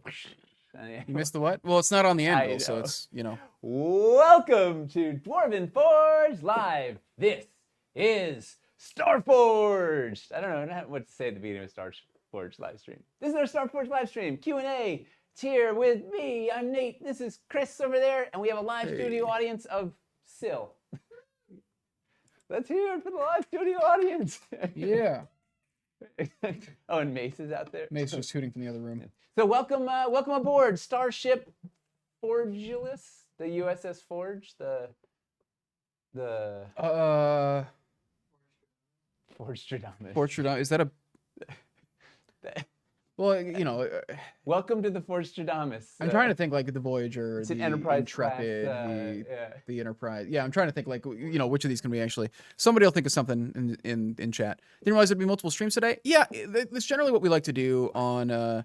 You missed the what? Well, it's not on the I anvil, so know. it's, you know. Welcome to Dwarven Forge Live. This is Starforged. I don't know what to say at the beginning of a Starforged live stream. This is our Starforged live stream, Q&A. It's here with me. I'm Nate. This is Chris over there, and we have a live studio audience of Sil. Let's hear it for the live studio audience. Yeah. Oh, and Mace is out there. Mace just hooting from the other room. So welcome aboard, Starship Forgulus, the USS Forge, the Forgestradamus. Forgestradamus. Is that a... Well, you know... Welcome to the Forgestradamus. I'm trying to think like the Voyager, it's the an Enterprise Intrepid, class, the Enterprise. Yeah, I'm trying to think like, you know, which of these can we actually... Somebody will think of something in chat. Didn't realize there'd be multiple streams today. Yeah, that's generally what we like to do on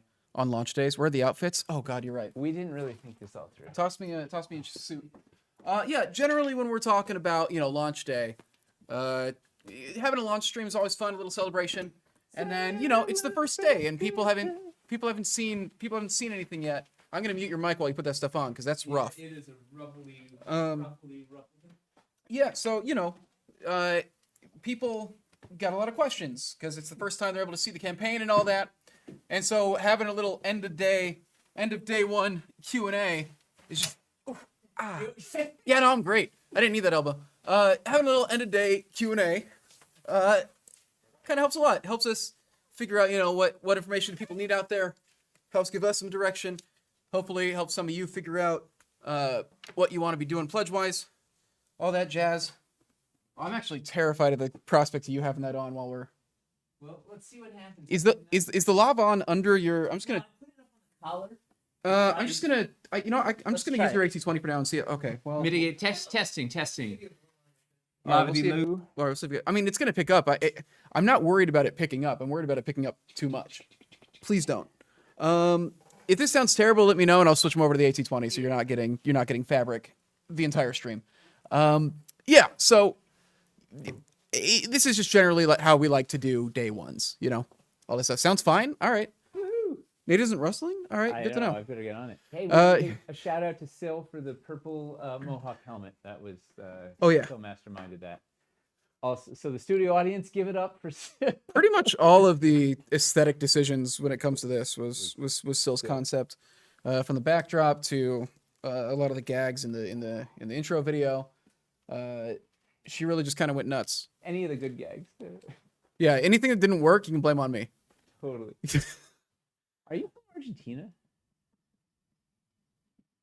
launch days. Where are the outfits? Oh God, you're right. We didn't really think this all through. Toss me a suit. Yeah, generally when we're talking about, you know, launch day, having a launch stream is always fun, a little celebration. And then, you know, it's the first day and people haven't seen anything yet. I'm gonna mute your mic while you put that stuff on because that's rough. It is a roughly. Yeah, so you know, people got a lot of questions because it's the first time they're able to see the campaign and all that. And so having a little end of day one Q&A is just yeah, no, I'm great. I didn't need that elbow. Having a little end of day Q&A kind of helps a lot. Helps us figure out, you know, what information people need out there. Helps give us some direction. Hopefully helps some of you figure out what you want to be doing pledge-wise. All that jazz. I'm actually terrified of the prospect of you having that on while we're... Well, let's see what happens. Is the lava on under your... I'm just gonna... Put it up on the collar. I'm just gonna... I'm just gonna use your AT20 for now and see it. Okay, well... Mitigate testing. We'll see it. I mean, it's gonna pick up. I'm not worried about it picking up. I'm worried about it picking up too much. Please don't. If this sounds terrible, let me know and I'll switch them over to the AT20 so you're not getting fabric the entire stream. Yeah. So this is just generally like how we like to do day ones. You know, all this stuff sounds fine. All right. Woohoo! Nate isn't rustling. All right. Good to know. I better get on it. Hey, a shout out to Sil for the purple Mohawk helmet. That was Oh yeah. Sil masterminded that. Also, so the studio audience, give it up for Sil. Pretty much all of the aesthetic decisions when it comes to this was Sil's concept, from the backdrop to a lot of the gags in the intro video. She really just kind of went nuts. Any of the good gags. Yeah, anything that didn't work, you can blame on me. Totally. Are you from Argentina?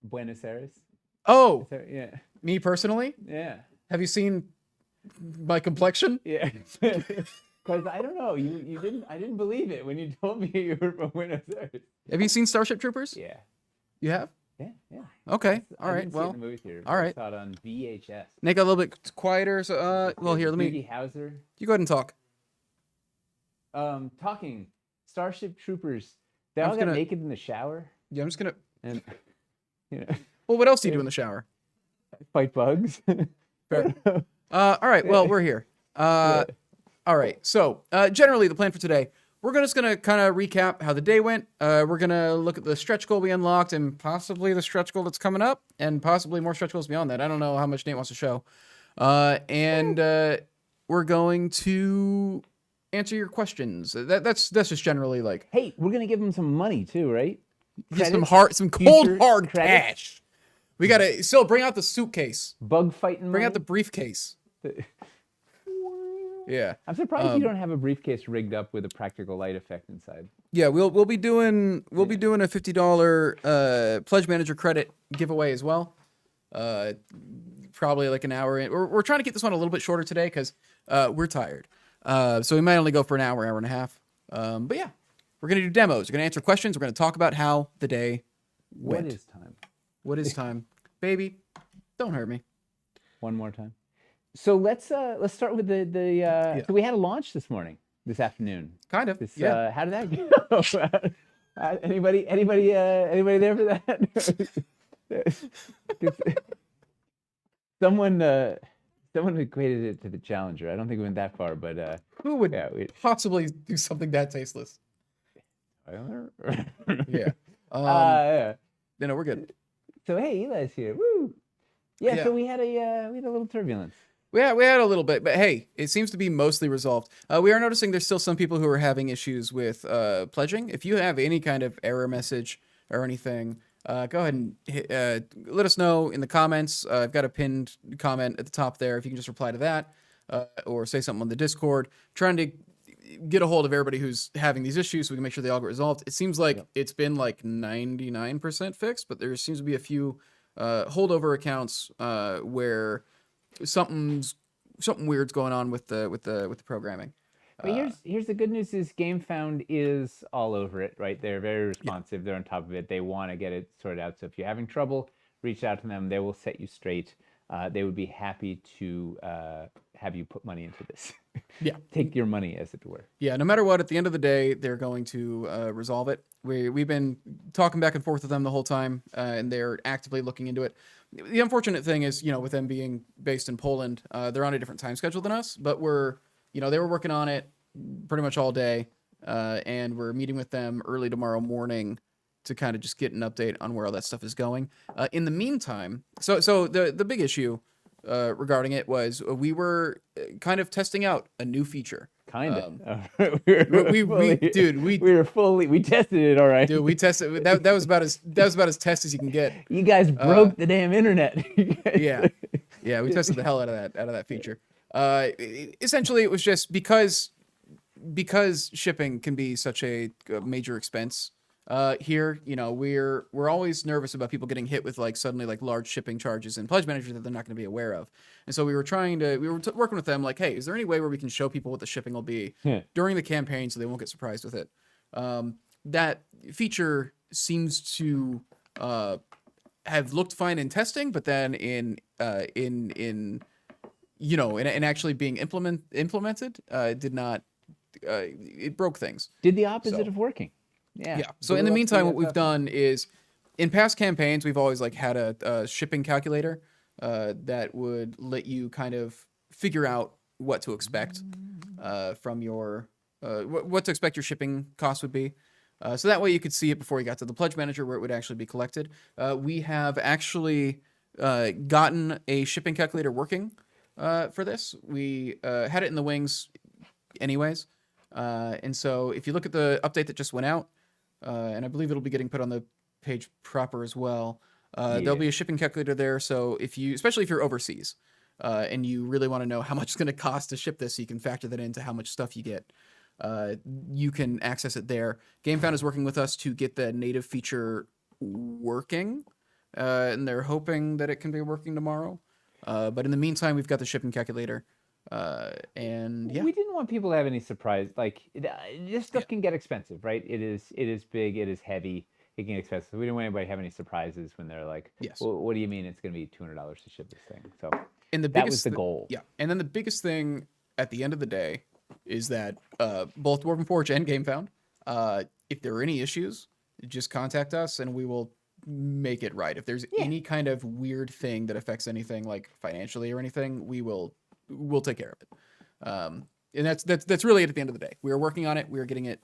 Buenos Aires? Oh, Yeah. me personally? Yeah. Have you seen my complexion? Yeah. Because I don't know, you didn't. I didn't believe it when you told me you were from Buenos Aires. Have you seen Starship Troopers? Yeah. You have? Yeah. Yeah. Okay. All I right. didn't see it Well, in the movie theater, all right. I saw it on VHS. Nick got a little bit quieter. So, well, here, let me. Doogie Howser. You go ahead and talk. Talking Starship Troopers. They I'm all just got gonna- naked in the shower, Yeah, I'm just gonna. and you know, Well, what else do you do in the shower? fight bugs. Fair. All right. Well, we're here. All right. So, generally, the plan for today, we're just gonna kind of recap how the day went. We're gonna look at the stretch goal we unlocked, and possibly the stretch goal that's coming up, and possibly more stretch goals beyond that. I don't know how much Nate wants to show. And we're going to answer your questions. That's just generally like Hey, we're gonna give them some money too, right? get Credits? some cold Future hard credits? cash. We gotta still bring out the suitcase. Bug fighting. Bring out the money? briefcase. Yeah. I'm surprised you don't have a briefcase rigged up with a practical light effect inside. Yeah, we'll be doing a $50 pledge manager credit giveaway as well. Probably like an hour in. We're trying to keep this one a little bit shorter today because we're tired. So we might only go for an hour and a half. But yeah, we're gonna do demos. We're gonna answer questions. We're gonna talk about how the day went. What is time? What is time, baby? Don't hurt me. One more time. So let's start with the so we had a launch this afternoon. Kind of. This Yeah. how did that go? Anybody there for that? Someone equated it to the Challenger. I don't think we went that far, but Who would yeah, possibly do something that tasteless? Tyler? Yeah. Yeah. We're good. So hey, Eli's here. Woo. Yeah. Yeah. So we had a little turbulence. We had a little bit, but hey, it seems to be mostly resolved. We are noticing there's still some people who are having issues with pledging. If you have any kind of error message or anything, go ahead and let us know in the comments. I've got a pinned comment at the top there. If you can just reply to that or say something on the Discord, trying to get a hold of everybody who's having these issues so we can make sure they all get resolved. It seems like it's been like 99% fixed, but there seems to be a few holdover accounts where something weird's going on with the programming. But here's the good news: is GameFound is all over it, right? They're very responsive. They're on top of it. They want to get it sorted out. So if you're having trouble, reach out to them. They will set you straight. They would be happy to have you put money into this. Yeah. Take your money, as it were. Yeah, no matter what, at the end of the day, they're going to resolve it. We've been talking back and forth with them the whole time, and they're actively looking into it. The unfortunate thing is, with them being based in Poland, they're on a different time schedule than us, but they were working on it pretty much all day, and we're meeting with them early tomorrow morning to kind of just get an update on where all that stuff is going. In the meantime, so the big issue regarding it was we were kind of testing out a new feature. Kind of. We tested it, all right. Dude, we tested that was about as test as you can get. You guys broke the damn internet. Yeah, we tested the hell out of that feature. Essentially, it was just because shipping can be such a major expense. Here, we're always nervous about people getting hit with suddenly large shipping charges and pledge managers that they're not going to be aware of. And so we were working with them hey, is there any way where we can show people what the shipping will be during the campaign so they won't get surprised with it? That feature seems to have looked fine in testing, but then in actually being implemented, did not. It broke things. Did the opposite of working. Yeah. So in the meantime, what we've done is, in past campaigns, we've always had a shipping calculator that would let you kind of figure out what to expect from your what to expect your shipping costs would be. So that way you could see it before you got to the pledge manager where it would actually be collected. We have actually gotten a shipping calculator working for this. We had it in the wings anyways. And so if you look at the update that just went out, and I believe it'll be getting put on the page proper as well, there'll be a shipping calculator there. So especially if you're overseas, and you really want to know how much it's going to cost to ship this, so you can factor that into how much stuff you get. You can access it there. GameFound is working with us to get the native feature working, and they're hoping that it can be working tomorrow. But in the meantime, we've got the shipping calculator. And yeah, we didn't want people to have any surprise. This stuff can get expensive, right? It is big, it is heavy, it can get expensive. We didn't want anybody to have any surprises when they're like, yes, well, what do you mean it's going to be $200 to ship this thing? So that was the goal. Yeah, and then the biggest thing at the end of the day is that both Dwarven Forge and GameFound, if there are any issues, just contact us and we will make it right. If there's any kind of weird thing that affects anything financially or anything, we'll take care of it. And that's really it at the end of the day. We are working on it. We are getting it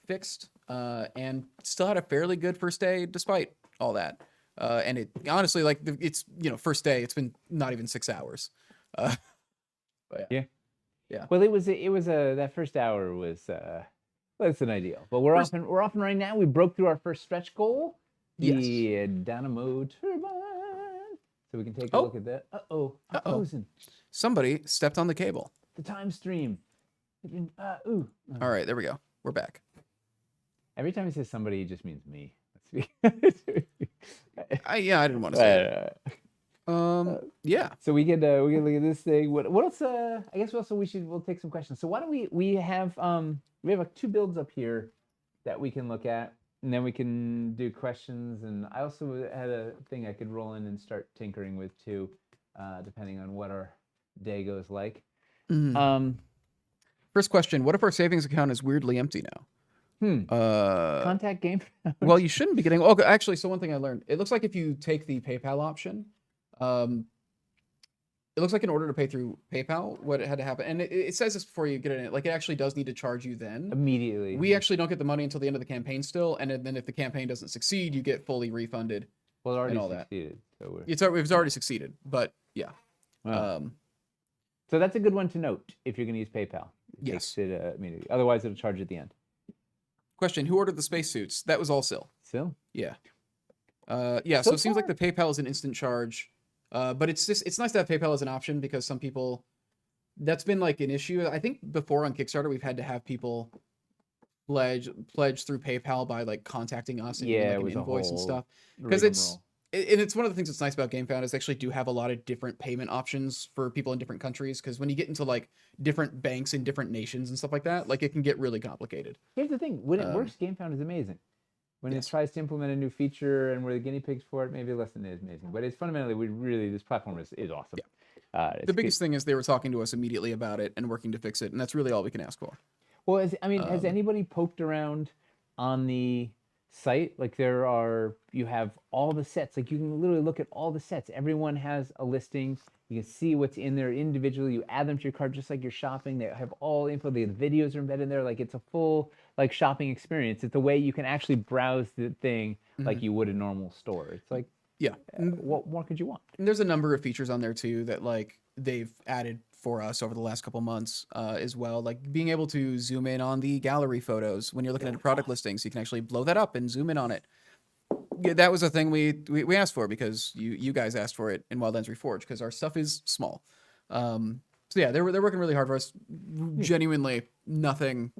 fixed, and still had a fairly good first day despite all that. And it honestly, it's first day. It's been not even 6 hours. But yeah. Well, it was that first hour was less than ideal. But we're off and running now. We broke through our first stretch goal. Yes. The Dynamo Turbine. So we can take a look at that. I'm frozen. Somebody stepped on the cable. The time stream. All right, there we go. We're back. Every time he says somebody, it just means me. I didn't want to say it. Yeah. So we can look at this thing. What else? I guess also we'll take some questions. So why don't we have 2 builds up here that we can look at, and then we can do questions. And I also had a thing I could roll in and start tinkering with too, depending on what our day goes like. First question: what if our savings account is weirdly empty now? Contact game. Well, you shouldn't be getting. Oh, actually, so one thing I learned: it looks like if you take the PayPal option, it looks like in order to pay through PayPal, what it had to happen, and it says this before you get in it, like it actually does need to charge you then. Immediately. We actually don't get the money until the end of the campaign still, and then if the campaign doesn't succeed, you get fully refunded. Well, it already and all that. succeeded. So we're... It's already succeeded, but yeah. Wow. So that's a good one to note if you're going to use PayPal. It Yes. takes it immediately. Otherwise, it'll charge at the end. Question: who ordered the spacesuits? That was all Sil. Sil? Yeah. Yeah. So it seems like the PayPal is an instant charge, but it's nice to have PayPal as an option because some people, that's been like an issue. I think before on Kickstarter we've had to have people pledge through PayPal by like contacting us and doing, Yeah, like it an was a invoice and whole stuff because rigmarole. and it's one of the things that's nice about GameFound is they actually do have a lot of different payment options for people in different countries because when you get into like different banks in different nations and stuff like that, like it can get really complicated. Here's the thing: when it works, GameFound is amazing. When Yes. it tries to implement a new feature and we're the guinea pigs for it, maybe less than it is amazing. But it's fundamentally, this platform is awesome. Yeah. It's The biggest thing is they were talking to us immediately about it and working to fix it, and that's really all we can ask for. Well, has anybody poked around on the site? Like you have all the sets. Like you can literally look at all the sets. Everyone has a listing. You can see what's in there individually. You add them to your cart just like you're shopping. They have all the info. The videos are embedded in there. Like it's a full like shopping experience. It's a way you can actually browse the thing like you would a normal store. It's like, Yeah. what more could you want? And there's a number of features on there too that like they've added for us over the last couple months as well. Like being able to zoom in on the gallery photos when you're looking at a product listing, so you can actually blow that up and zoom in on it. Yeah, that was a thing we asked for because you guys asked for it in Wildlands Reforged because our stuff is small. So yeah, they're working really hard for us. Genuinely, nothing.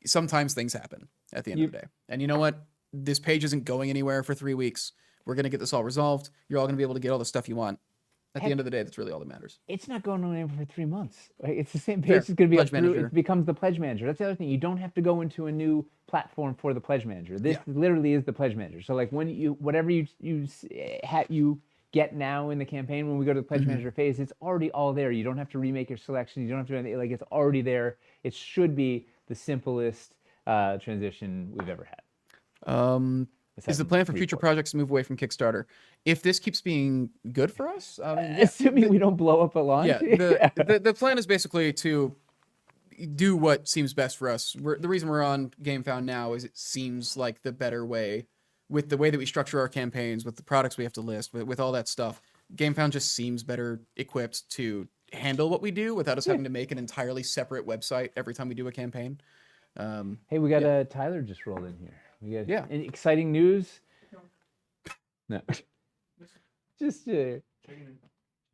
Sometimes things happen at the end of the day, and you know what? This page isn't going anywhere for 3 weeks. We're gonna get this all resolved. You're all gonna be able to get all the stuff you want. At the end of the day, that's really all that matters. It's not going anywhere for 3 months. Like, it's the same page. Fair. It's going to be Pledge up through. manager. It becomes the pledge manager. That's the other thing. You don't have to go into a new platform for the pledge manager. This literally is the pledge manager. So like when whatever you get now in the campaign, when we go to the pledge manager phase, it's already all there. You don't have to remake your selection. You don't have to do anything. Like it's already there. It should be the simplest transition we've ever had. Is the plan for future projects to move away from Kickstarter? If this keeps being good for us, Assuming we don't blow up at launch. yeah, the plan is basically to do what seems best for us. The reason we're on GameFound now is it seems like the better way with the way that we structure our campaigns, with the products we have to list, with all that stuff. GameFound just seems better equipped to handle what we do without us having to make an entirely separate website every time we do a campaign. Hey, we got Tyler just rolled in here. We got any exciting news? No. Just checking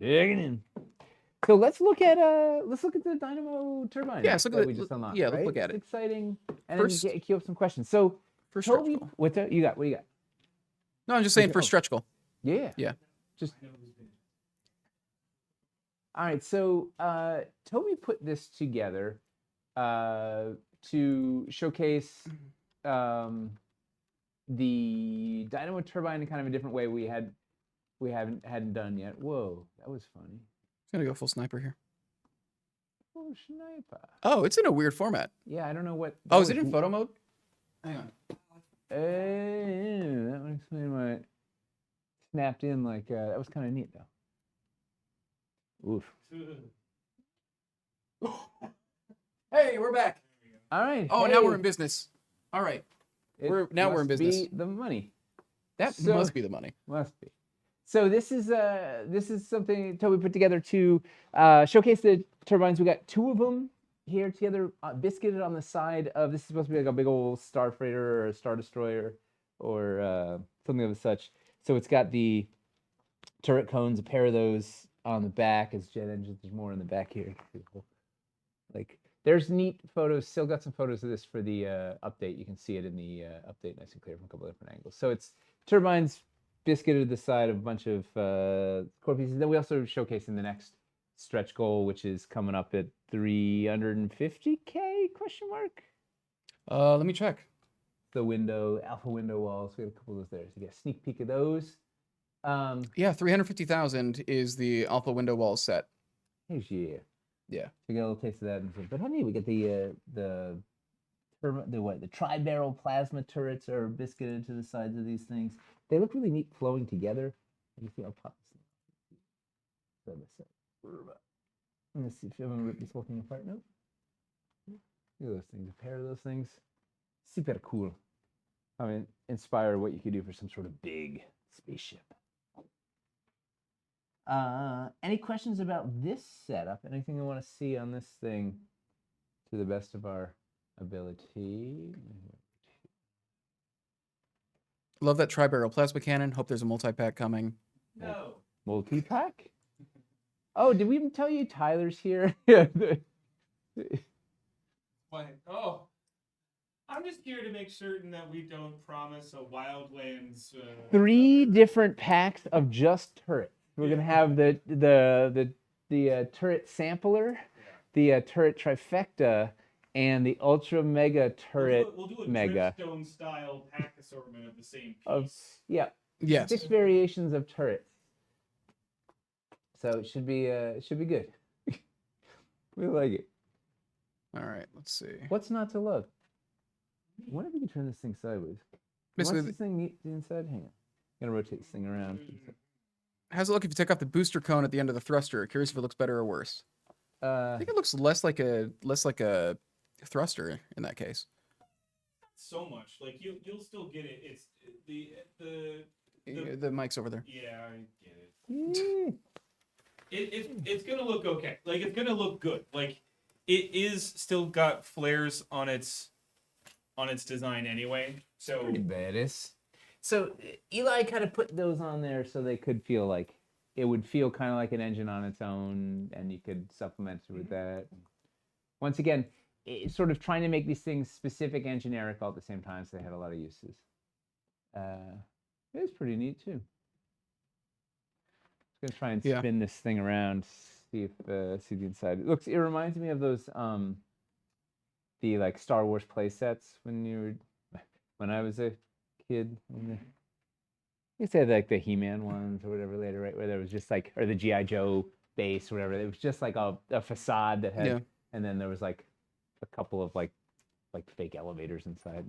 in. So let's look at the dynamo turbine. Yeah, let's look at we just unlocked. yeah, let's right? look at it. It's exciting. And First- then queue up some questions. So For stretch Toby, goal. what's that? You got? What do you got? No, I'm just saying for stretch goal. Yeah. Yeah. Just. All right. So Toby put this together to showcase the dynamo turbine in kind of a different way we hadn't done yet. Whoa, that was funny. I'm gonna go full sniper here. Oh, sniper. Oh, it's in a weird format. Yeah, I don't know what. Oh, is it in photo mode? Hang on. That would explain why it snapped in like that. Was kind of neat though. Oof. Hey, we're back. All right. Oh, now we're in business. All right. We're in must business. Be the money That So- must be the money. must be. So this is something Toby put together to showcase the turbines. We got 2 of them here together, biscuited on the side of. This is supposed to be like a big old star freighter or a star destroyer or something of such. So it's got the turret cones, a pair of those on the back as jet engines. There's more in the back here. Like there's neat photos. Still got some photos of this for the update. You can see it in the update nice and clear from a couple of different angles. So it's turbines biscuited the side of a bunch of core pieces. Then we also showcase in the next stretch goal, which is coming up at 350K question mark. Let me check. The alpha window walls. We got a couple of those there. So you get a sneak peek of those. Yeah, 350,000 is the alpha window wall set. Yeah. Yeah. We got a little taste of that. But honey, we get the tri-barrel plasma turrets are biscuited to the sides of these things. They look really neat flowing together. You see, I'll pop this. side by side. Let's see if I'm gonna rip this whole thing apart. No. Look at those things. A pair of those things. Super cool. I mean, inspire what you could do for some sort of big spaceship. Any questions about this setup? Anything you want to see on this thing to the best of our ability? Love that tri-barrel plasma cannon. Hope there's a multi-pack coming. No. Multi-pack? Oh, did we even tell you Tyler's here? Yeah. What? Oh, I'm just here to make certain that we don't promise a Wildlands. 3 different packs of just turrets. We're gonna have the turret sampler, the turret trifecta, and the ultra mega turret We'll do a mega. Dripstone style pack assortment of the same Of piece. yeah, Yes. 6 variations of turrets. So it should be good. We like it. All right, let's see. What's not to love? I wonder if we can turn this thing sideways. Basically, What's this thing need inside? Hang on. Gonna rotate this thing around. how's it look if you take off the booster cone at the end of the thruster? Curious if it looks better or worse. I think it looks less like a thruster in that case. So much, like you'll still get it. It's The mic's over there. yeah, I get it. It's gonna look okay. Like it's gonna look good. Like it is still got flares on its design anyway. So pretty badass. So Eli kind of put those on there so they could feel like it would feel kind of like an engine on its own, and you could supplement it with that. Once again, it's sort of trying to make these things specific and generic all at the same time, so they had a lot of uses. It was pretty neat too. I'm gonna try and spin this thing around, see if see the inside. It reminds me of those the like Star Wars play sets when I was a kid. You said like the He-Man ones or whatever later, right? Where there was just like, or the G.I. Joe base or whatever. It was just like a facade that had, and then there was like a couple of like fake elevators inside.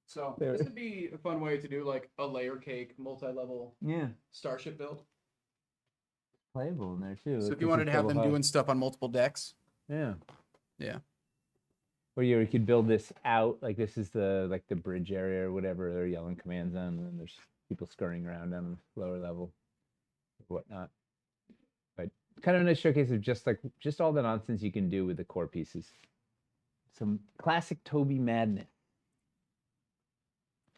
So this would be a fun way to do like a layer cake, multi-level starship build. Playable in there too. So if you wanted to have them doing stuff on multiple decks. Yeah. Or you could build this out, like this is the bridge area or whatever they're yelling commands on, and then there's people scurrying around on the lower level or whatnot. But kind of a nice showcase of just all the nonsense you can do with the core pieces. Some classic Toby madness.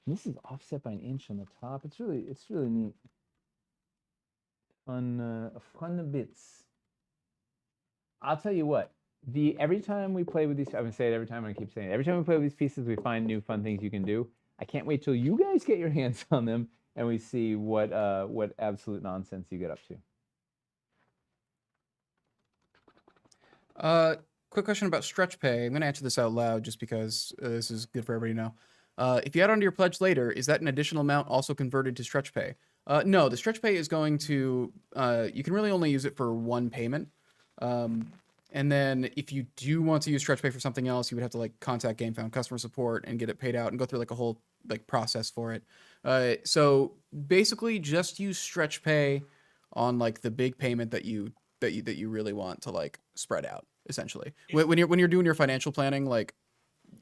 And this is offset by an inch on the top. It's really neat. Fun bits. I'll tell you what. Every time we play with these, I'm gonna say it every time. I keep saying it. Every time we play with these pieces, we find new fun things you can do. I can't wait till you guys get your hands on them and we see what absolute nonsense you get up to. Quick question about stretch pay. I'm gonna answer this out loud just because this is good for everybody to know. If you add onto your pledge later, is that an additional amount also converted to stretch pay? No, the stretch pay is going to. You can really only use it for one payment. And then if you do want to use stretch pay for something else, you would have to like contact GameFound customer support and get it paid out and go through like a whole like process for it. So basically just use stretch pay on like the big payment that you really want to like spread out essentially. When you're doing your financial planning, like,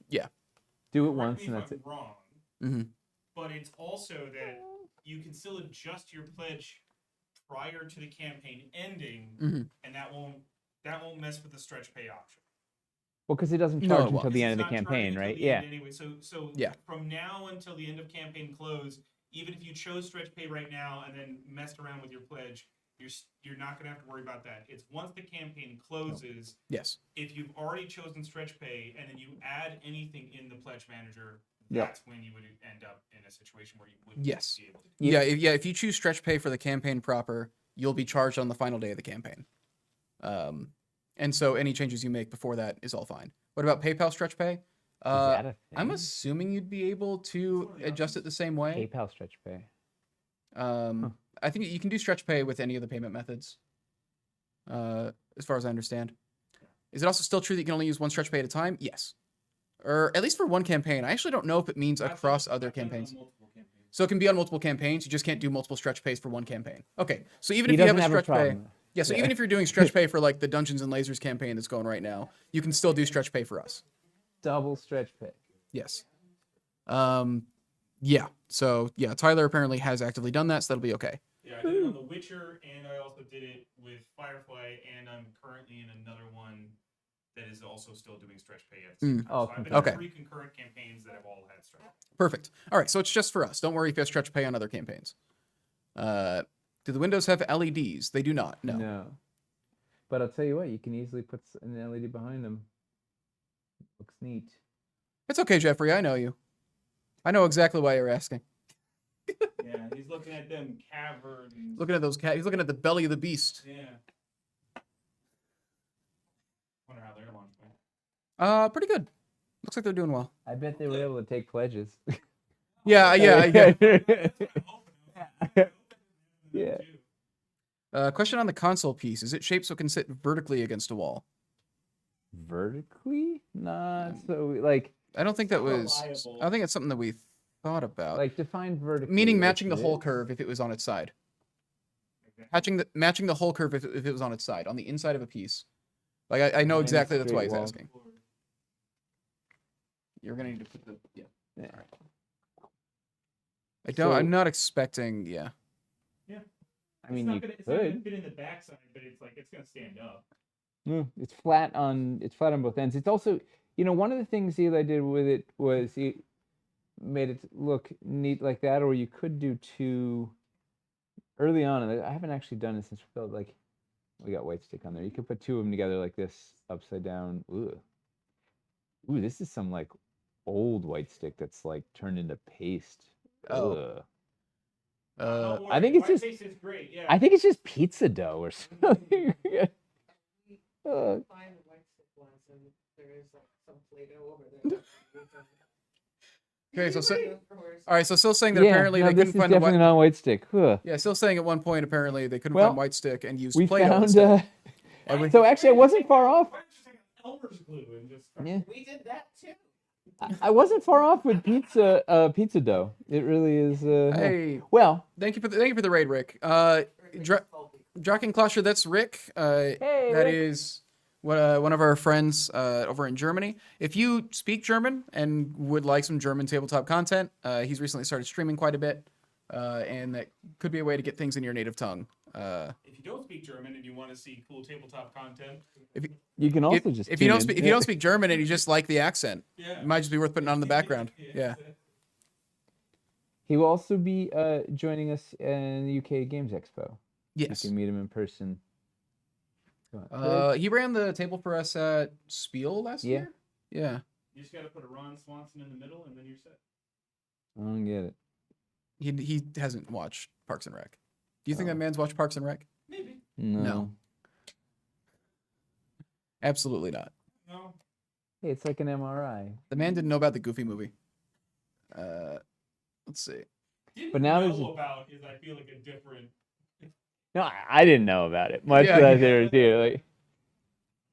yeah. Do it once and that's it. Wrong. Mm-hmm. But it's also that you can still adjust your pledge prior to the campaign ending, and that won't mess with the stretch pay option. Well, because it doesn't charge until the end of the campaign, right? Yeah. Anyway, so yeah. From now until the end of campaign close, even if you chose stretch pay right now and then messed around with your pledge, you're not going to have to worry about that. It's once the campaign closes. Yes. If you've already chosen stretch pay and then you add anything in the pledge manager, Yep. that's when you would end up in a situation where you wouldn't be able to. If you choose stretch pay for the campaign proper, you'll be charged on the final day of the campaign. And so any changes you make before that is all fine. What about PayPal stretch pay? I'm assuming you'd be able to adjust it the same way. PayPal stretch pay. I think you can do stretch pay with any of the payment methods, as far as I understand. Is it also still true that you can only use one stretch pay at a time? Yes. Or at least for one campaign. I actually don't know if it means across other campaigns. So it can be on multiple campaigns. You just can't do multiple stretch pays for one campaign. Okay. So even if you have a stretch pay. Yeah, so Yeah. even if you're doing stretch pay for like the Dungeons and Lasers campaign that's going right now, you can still do stretch pay for us. Double stretch pay. Yes. Yeah. So yeah, Tyler apparently has actively done that, so that'll be okay. Yeah, I did it on The Witcher, and I also did it with Firefly, and I'm currently in another one that is also still doing stretch pay at the same time. Oh, So I've been okay. in 3 concurrent campaigns that have all had stretch. Perfect. All right, so it's just for us. Don't worry if you have stretch pay on other campaigns. Do the windows have LEDs? They do not. No. But I'll tell you what, you can easily put an LED behind them. Looks neat. It's okay, Jeffrey. I know you. I know exactly why you're asking. Yeah, he's looking at them caverns. Looking at those cat. He's looking at the belly of the beast. Yeah. Wonder how their launch went. Pretty good. Looks like they're doing well. I bet they were able to take pledges. Yeah. Yeah. Question on the console piece: is it shaped so it can sit vertically against a wall? Vertically? Not so like I don't think that Not was. reliable. I think it's something that we thought about. define vertically. Meaning like matching the this. whole curve if it was on its side. Matching the whole curve if it was on its side, on the inside of a piece. Like I know Minus exactly that's why straight he's wall. asking. You're gonna need to put the Yeah. I don't. So- I'm not expecting. Yeah. I mean, it's you not gonna could. fit in the backside, but it's like it's gonna stand up. It's flat on both ends. It's also, one of the things Eli did with it was he made it look neat like that, or you could do two early on. And I haven't actually done it since we built like we got white stick on there. You could put two of them together like this, upside down. Ooh, this is some like old white stick that's like turned into paste. Oh. Ugh. Don't worry, I think it's white just- paste is great. Yeah. I think it's just pizza dough or something. Find the white stick ones, and there is like some Play-Doh over there. Okay. So Of course. all right. So still saying that apparently no, they this couldn't is find the definitely white. not white stick. Huh. Yeah. Still saying at one point apparently they couldn't Well, find white stick and used We Play-Doh found. instead. And we- So actually, I wasn't far off. Why don't you take Elmer's glue and just Yeah. We did that too. I wasn't far off with pizza dough. It really is. Hey, Well, thank you for the raid, Rick. Draken Clasher, that's Rick. Hey, That Rick. is one of our friends over in Germany. If you speak German and would like some German tabletop content, he's recently started streaming quite a bit, and that could be a way to get things in your native tongue. if you don't speak German and you want to see cool tabletop content, you can also if, just. if you tune don't in. speak if you don't speak German and you just like the accent, yeah. it might just be worth putting on in the background. Yeah. He will also be joining us in the UK Games Expo. Yes. You can meet him in person. Come on, He ran the table for us at Spiel last Yeah. year. Yeah. You just gotta put a Ron Swanson in the middle, and then you're set. I don't get it. He hasn't watched Parks and Rec. Do you think Oh. that man's watched Parks and Rec? Maybe. No. Absolutely not. No. Hey, it's like an MRI. The man didn't know about the Goofy movie. Let's see. Didn't But now know there's a- about is I feel like a different. No, I didn't know about it. Much Yeah, that yeah. there too. Like,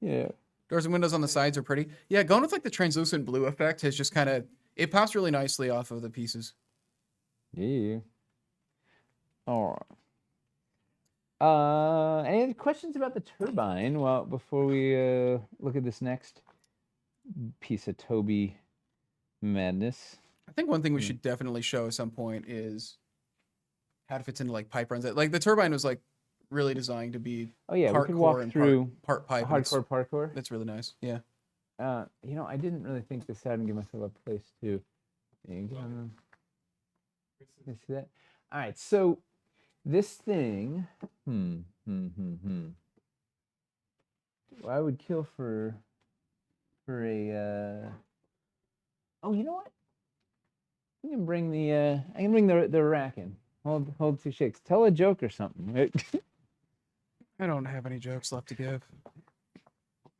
yeah. Doors and windows on the sides are pretty. Yeah, going with like the translucent blue effect has just kind of it pops really nicely off of the pieces. Yeah. All right. Any other questions about the turbine? Well, before we look at this next piece of Toby madness. I think one thing we should definitely show at some point is how it fits into like pipe runs. Like the turbine was like really designed to be Oh yeah, we part could core walk and through part pipe. and it's- hardcore parkour. That's really nice. Yeah. I didn't really think this out and give myself a place to. You see that? All right, so this thing, I would kill for a. Oh, you know what? I can bring the rack in. Hold two shakes. Tell a joke or something. I don't have any jokes left to give.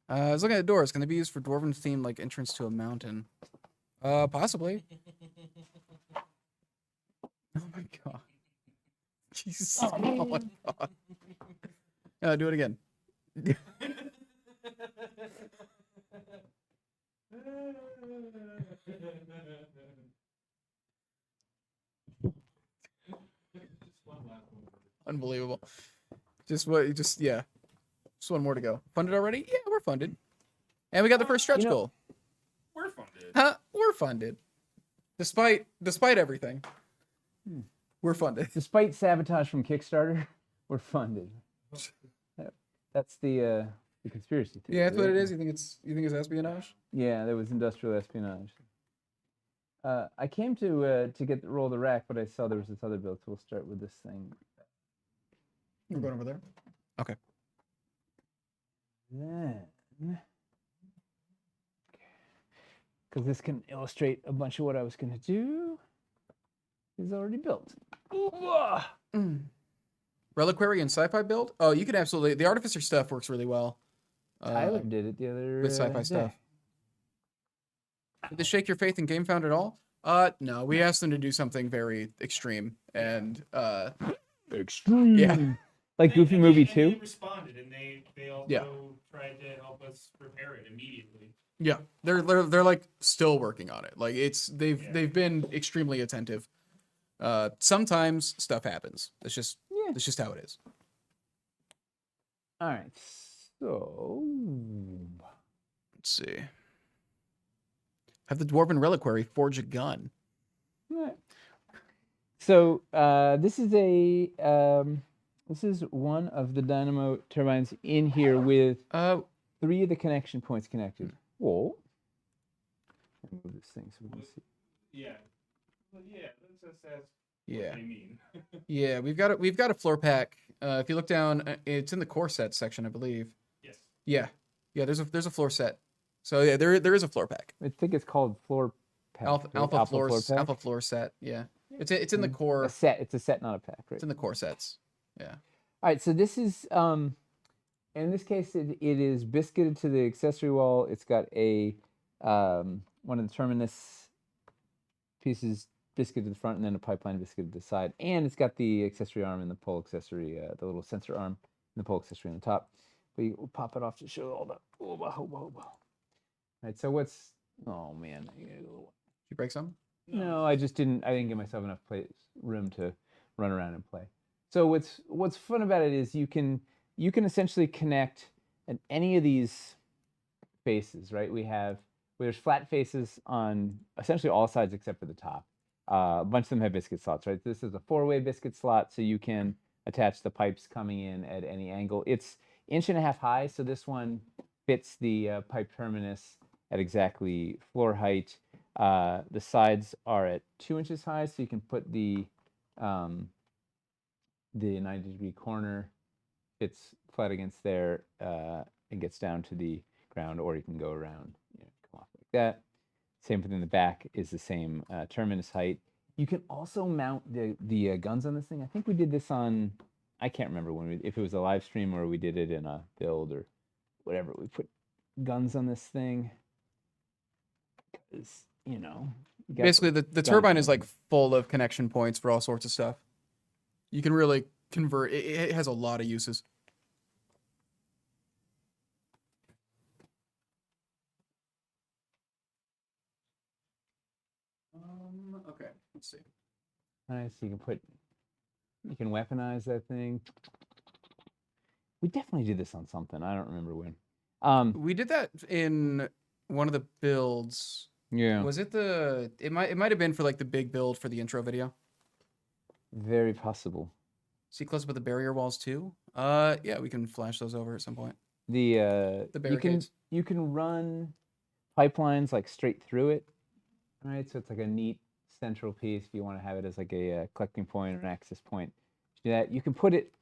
I was looking at the door. It's going to be used for dwarven themed like entrance to a mountain. Possibly. Oh my god. Jesus. Oh my god. Do it again. Unbelievable. Just what? Just yeah. Just one more to go. Funded already? Yeah, we're funded. And we got the first stretch You know- goal. We're funded. Huh? We're funded. Despite everything. We're funded. Despite sabotage from Kickstarter, we're funded. That's the conspiracy theory. Yeah, that's what right? it is. You think it's espionage? Yeah, there was industrial espionage. I came to get the roll the rack, but I saw there was this other build, so we'll start with this thing. We're going over there. Okay. Then, because this can illustrate a bunch of what I was going to do, is already built. Reliquary and sci-fi build? Oh, you can absolutely. The Artificer stuff works really well. Tyler did it the other with sci-fi day. stuff. Did this shake your faith in GameFound at all? No. We asked them to do something very extreme, and Extreme. Yeah. Like Goofy Movie 2? They responded, and they also Yeah. tried to help us prepare it immediately. yeah, they're like still working on it. Like they've Yeah. been extremely attentive. Sometimes stuff happens. That's just how it is. All right. So, Let's see. Have the Dwarven Reliquary forge a gun. alright. So this is one of the dynamo turbines in here with 3 of the connection points connected. Whoa. Let me move this thing so we can see. Yeah. Well, yeah. Let's just ask Yeah. what they mean. Yeah, we've got a floor pack. If you look down, it's in the core set section, I believe. Yes. Yeah, there's a floor set. So yeah, there is a floor pack. I think it's called floor pack. Alpha, right? alpha floor pack? alpha floor set. Yeah, it's in the core. A set. It's a set, not a pack, right? It's in the core sets. Yeah. All right, so this is, in this case, it is biscuited to the accessory wall. It's got a one of the terminus pieces biscuited to the front, and then a pipeline biscuited to the side. And it's got the accessory arm and the pole accessory, the little sensor arm and the pole accessory on the top. But you pop it off to show all the. All right, so what's? Oh man, I gotta go. Did you break some? No, I didn't give myself enough room to run around and play. So what's fun about it is you can essentially connect at any of these faces, right? There's flat faces on essentially all sides except for the top. A bunch of them have biscuit slots, right? This is a 4-way biscuit slot, so you can attach the pipes coming in at any angle. It's 1.5 inches high, so this one fits the pipe terminus at exactly floor height. The sides are at 2 inches high, so you can put the 90-degree corner fits flat against there and gets down to the ground, or you can go around, come off like that. Same thing in the back is the same terminus height. You can also mount the guns on this thing. I think we did this on, I can't remember if it was a live stream or we did it in a build or whatever. We put guns on this thing because, you got Basically, the guns turbine on is it. like full of connection points for all sorts of stuff. You can really convert. It has a lot of uses. Okay, let's see. Nice. You can weaponize that thing. We definitely did this on something. I don't remember when. We did that in one of the builds. Yeah. Was it it might have been for like the big build for the intro video. Very possible. See close up with the barrier walls too? Yeah, we can flash those over at some point. The barricades. you can run pipelines like straight through it, right? So it's like a neat central piece. If you want to have it as like a collecting point or an access point, do that. You can put it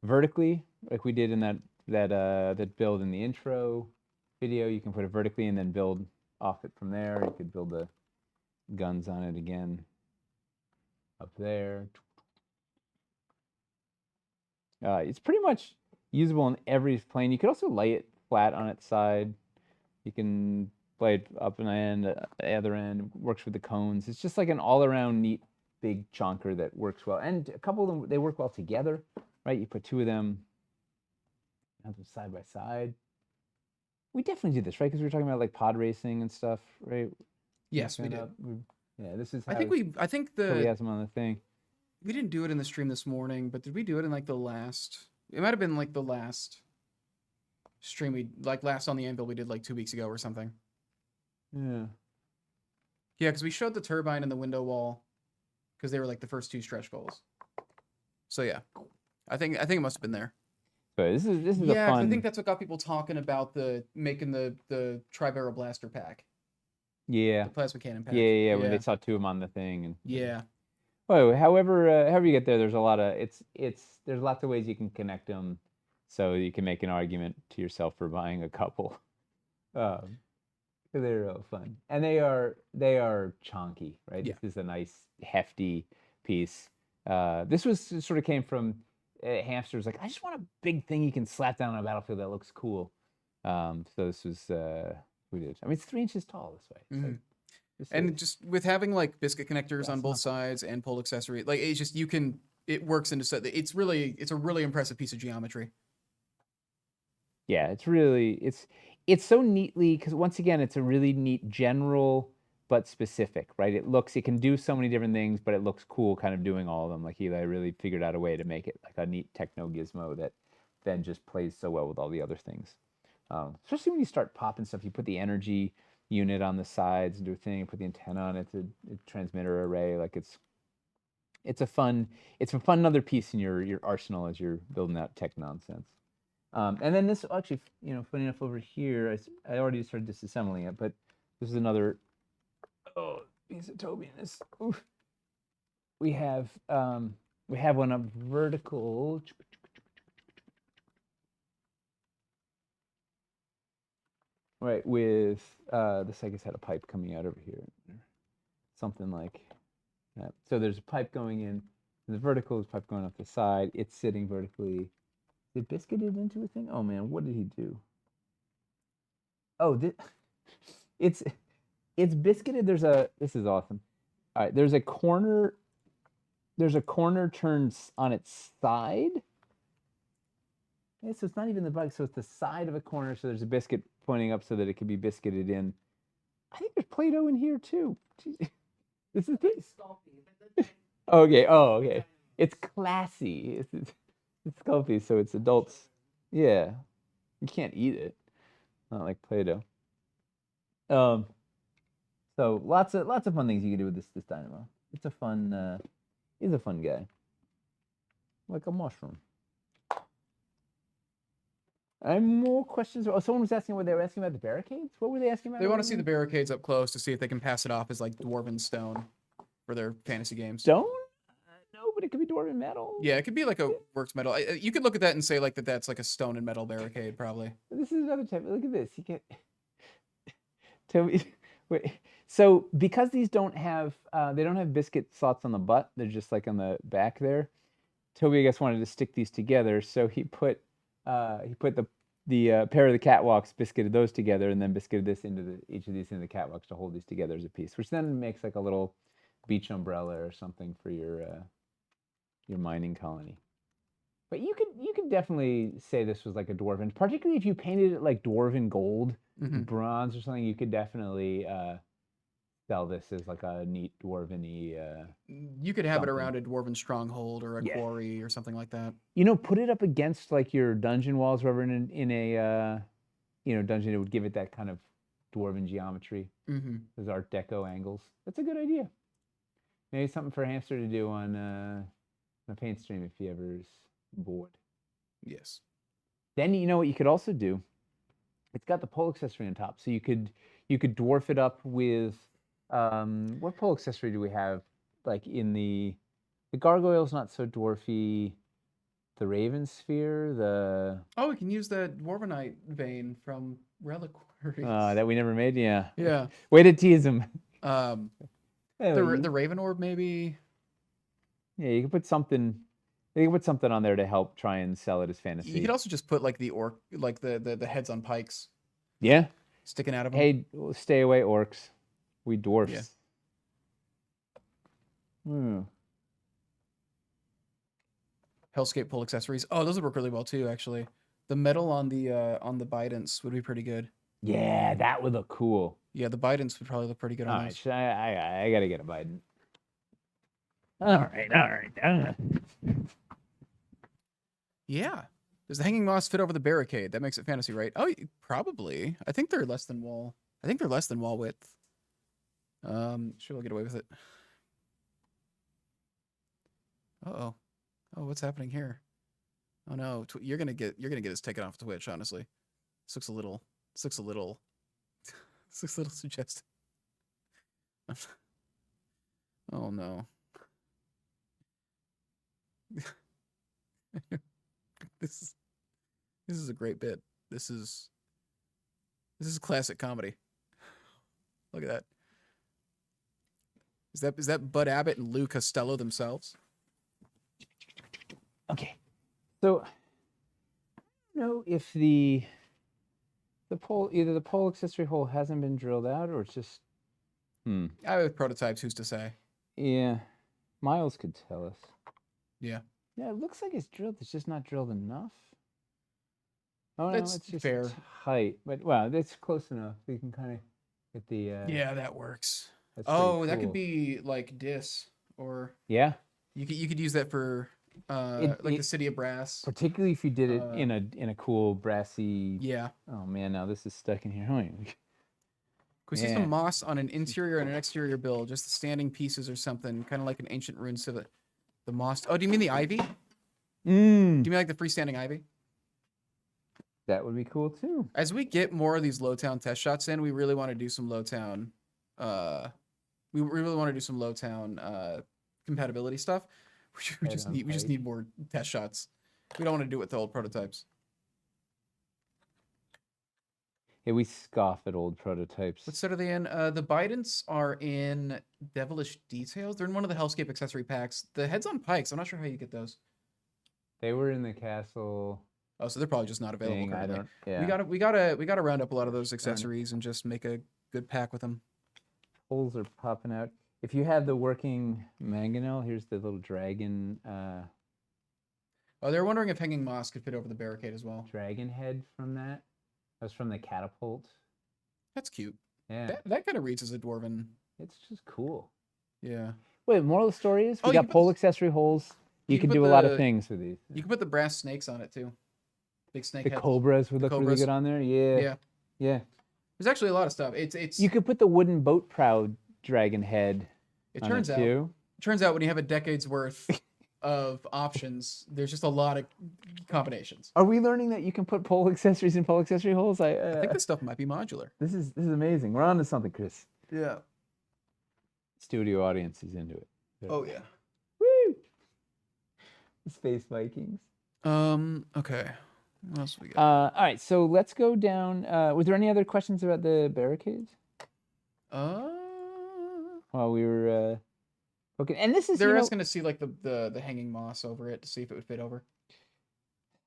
vertically, like we did in that build in the intro video. You can put it vertically and then build off it from there. You could build the guns on it again up there. It's pretty much usable in every plane. You could also lay it flat on its side. You can lay it up an end, the other end. Works with the cones. It's just like an all-around neat big chonker that works well. And a couple of them, they work well together, right? You put 2 of them, have them side by side. We definitely did this, right? Because we were talking about like pod racing and stuff, right? Yes, we did. Yeah, this is. I think we has them on the thing. We didn't do it in the stream this morning, but did we do it in like the last? It might have been like the last stream we like last on the anvil we did like 2 weeks ago or something. Yeah. Yeah, because we showed the turbine and the window wall because they were like the first 2 stretch goals. So yeah, I think it must have been there. But this is a Yeah, 'cause fun. I think that's what got people talking about making the tri-barrel blaster pack, Yeah. the plasma cannon pack. Yeah. When they saw 2 of them on the thing and. Yeah. Well, however you get there, there's a lot of there's lots of ways you can connect them, so you can make an argument to yourself for buying a couple. Um, they're real fun, and they are chunky, right? Yeah. This is a nice hefty piece. This sort of came from hamsters. Like, I just want a big thing you can slap down on a battlefield that looks cool. So this was we did. I mean, it's 3 inches tall this way. So Mhm. this And is- just with having like biscuit connectors on That's both not- sides and pole accessory, like it's just it works into it's a really impressive piece of geometry. Yeah, it's so neatly, because once again, it's a really neat general but specific, right? It can do so many different things, but it looks cool kind of doing all of them. Like Eli really figured out a way to make it like a neat techno gizmo that then just plays so well with all the other things. Especially when you start popping stuff, you put the energy unit on the sides and do a thing, and put the antenna on it, a transmitter array. Like it's a fun another piece in your arsenal as you're building that tech nonsense. And then this actually, funny enough, over here, I already started disassembling it, but this is another piece of Toby in this. Oof. We have one up vertical. Right, with this, I guess, had a pipe coming out over here, something like that. So there's a pipe going in, and the vertical is pipe going off the side. It's sitting vertically. Is it biscuited into a thing? Oh man, what did he do? Oh, it's biscuited. This is awesome. All right, there's a corner turns on its side. Okay, so it's not even the bug, so it's the side of a corner, so there's a biscuit pointing up so that it can be biscuited in. I think there's Play-Doh in here too. Jeez. This is okay. Oh, okay. It's classy. It's comfy, so it's adults. Yeah, you can't eat it. Not like Play-Doh. So lots of fun things you can do with this dynamo. It's a fun. He's a fun guy. Like a mushroom. And more questions. Oh, someone was asking what they were asking about the barricades. What were they asking about? They want to see the barricades up close to see if they can pass it off as like dwarven stone for their fantasy games. Stone? No, but it could be dwarven metal. Yeah, it could be like a works metal. You could look at that and say like that's like a stone and metal barricade, probably. This is another type. Look at this. You get. Tell me. Wait. So because these don't have biscuit slots on the butt, they're just like on the back there. Toby, I guess, wanted to stick these together, so he put the pair of the catwalks, biscuited those together, and then biscuited this into each of these into the catwalks to hold these together as a piece, which then makes like a little beach umbrella or something for your mining colony. But you could definitely say this was like a dwarven, particularly if you painted it like dwarven gold, bronze or something. You could definitely sell this as like a neat dwarven-y. You could have it something. around a dwarven stronghold or a quarry or something like that. Put it up against like your dungeon walls, wherever in a dungeon, it would give it that kind of dwarven geometry. Those Art Deco angles. That's a good idea. Maybe something for Hamster to do on a paint stream if he ever is bored. Yes. Then what you could also do. It's got the pole accessory on top, so you could dwarf it up with what pole accessory do we have? Like in the gargoyle's not so dwarfy. The Raven Sphere, we can use that dwarvenite vein from Reliquaries. that we never made. Yeah. Yeah. Way to tease him. The Raven Orb maybe. Yeah, you can put something. You can put something on there to help try and sell it as fantasy. You could also just put like the heads on pikes. Yeah. Sticking out of them. Hey, stay away, orcs. We dwarfs. Yeah. Hellscape pole accessories. Oh, those would work really well too, actually. The metal on the Bidents would be pretty good. Yeah, that would look cool. Yeah, the Bidents would probably look pretty good on those. I gotta get a Biden. All right. Yeah. Does the hanging moss fit over the barricade? That makes it fantasy, right? Oh, probably. I think they're less than wall. I think they're less than wall width. Sure, we'll get away with it. Uh-oh. Oh, what's happening here? Oh no, you're gonna get us taken off Twitch. Honestly, this looks a little. This looks a little. This looks a little suggestive. Oh no. This is a great bit. This is classic comedy. Look at that. Is that Bud Abbott and Lou Costello themselves? Okay. So I don't know if the pole, either the pole accessory hole hasn't been drilled out or it's just With prototypes, who's to say? yeah. Miles could tell us. Yeah. Yeah, it looks like it's drilled. It's just not drilled enough. Oh no, That's it's just fair. height. But wow, that's close enough. We can kind of get the Yeah, that works. that's pretty Oh, that could cool. be like dis, or Yeah. you could use that for like the City of Brass. Particularly if you did it in a cool brassy. Yeah. Oh man, now this is stuck in here. Hold on. Could we see Yeah. some moss on an interior and an exterior build? Just the standing pieces or something, kind of like an ancient rune civet. The moss. Oh, do you mean the ivy? Do you mean like the freestanding ivy? That would be cool too. As we get more of these Lowtown test shots in, we really want to do some Lowtown. We really want to do some Lowtown compatibility stuff. We just need more test shots. We don't want to do it with the old prototypes. Yeah, we scoff at old prototypes. What set are they in? The Bidens are in Devilish Details. They're in one of the Hellscape accessory packs. The heads on pikes. I'm not sure how you get those. They were in the castle Oh, so they're probably just not available thing. I currently. don't. Yeah. We gotta round up a lot of those accessories and just make a good pack with them. Holes are popping out. If you have the working mangonel, here's the little dragon Oh, they're wondering if hanging moss could fit over the barricade as well. dragon head from that. That was from the catapult. That's cute. Yeah. That kind of reads as a dwarven. It's just cool. Yeah. Wait, moral of the story is Oh, we you got can put pole the- accessory holes. You you can can put do a lot of the- things with these. You can put the brass snakes on it too. Big snake The heads. cobras would The look really cobras. good on there. Yeah. Yeah. Yeah. There's actually a lot of stuff. It's You could put the wooden boat prow dragon head. it on turns out too. when you have a decade's worth of options, there's just a lot of combinations. Are we learning that you can put pole accessories in pole accessory holes? I think this stuff might be modular. This is amazing. We're on to something, Chris. Yeah. Studio audience is into it. Oh yeah. Woo! Space Vikings. Okay. What else we got? All right, so let's go down. Was there any other questions about the barricades while we were okay? And this is They're you know, asking to see like the hanging moss over it to see if it would fit over.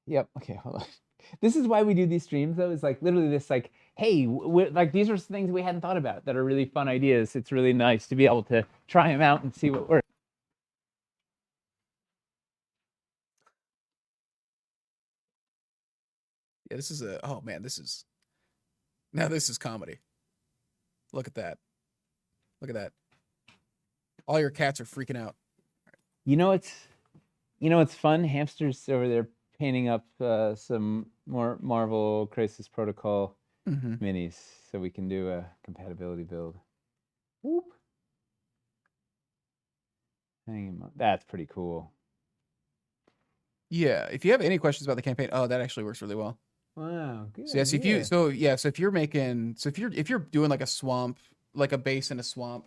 Yep. Okay. Hold on. This is why we do these streams, though. Is like literally this, like, hey, like these are things we hadn't thought about that are really fun ideas. It's really nice to be able to try them out and see what works. Yeah, this is oh man, this is comedy. Look at that. Look at that. All your cats are freaking out. You know, it's fun. Hamsters over there painting up some more Marvel Crisis Protocol minis, so we can do a compatibility build. Whoop. Hang on. That's pretty cool. Yeah, if you have any questions about the campaign, oh, that actually works really well. Wow. Good. So yes, if you so if you're making if you're doing like a swamp, like a base in a swamp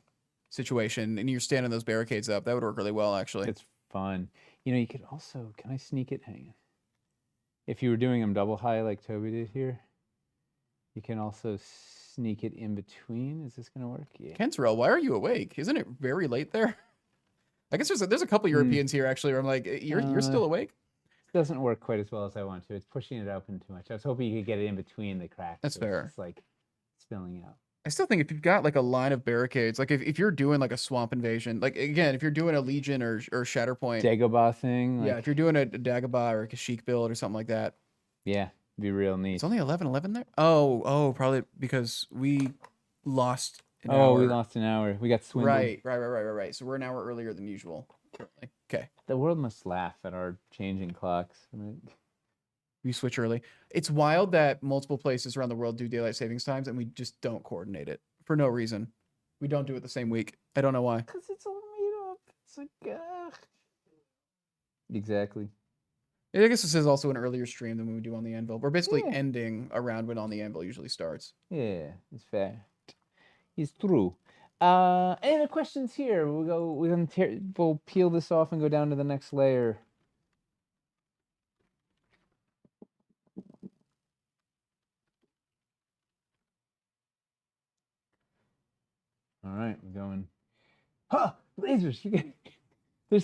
situation, and you're standing those barricades up, that would work really well actually. It's fun. You know, you could also, can I sneak it? Hang on. If you were doing them double high like Toby did here, you can also sneak it in between. Is this going to work? Yeah. Kensrel, why are you awake? Isn't it very late there? I guess there's a couple Europeans here actually where I'm like, you're still awake? It doesn't work quite as well as I want to. It's pushing it open too much. I was hoping you could get it in between the cracks. That's so fair. It's just like spilling out. I still think if you've got like a line of barricades, like if you're doing like a swamp invasion, like again, if you're doing a Legion or Shatterpoint, Dagobah thing. yeah, Like, if you're doing a Dagobah or a Kashyyyk build or something like that, yeah, it'd be real neat. it's only 11:11 there. Oh, probably because we lost an Oh, hour. we lost an hour. We got swindled. Right. So we're an hour earlier than usual currently. Okay. The world must laugh at our changing clocks. Right? We switch early. It's wild that multiple places around the world do daylight savings times and we just don't coordinate it for no reason. We don't do it the same week. I don't know why. Because it's all made up. It's like, exactly. I guess this is also an earlier stream than when we do on the Anvil. We're basically Yeah. ending around when on the Anvil usually starts. Yeah, it's fair. It's true. Any other questions here? We'll peel this off and go down to the next layer. All right, we're going. Huh! Lasers! I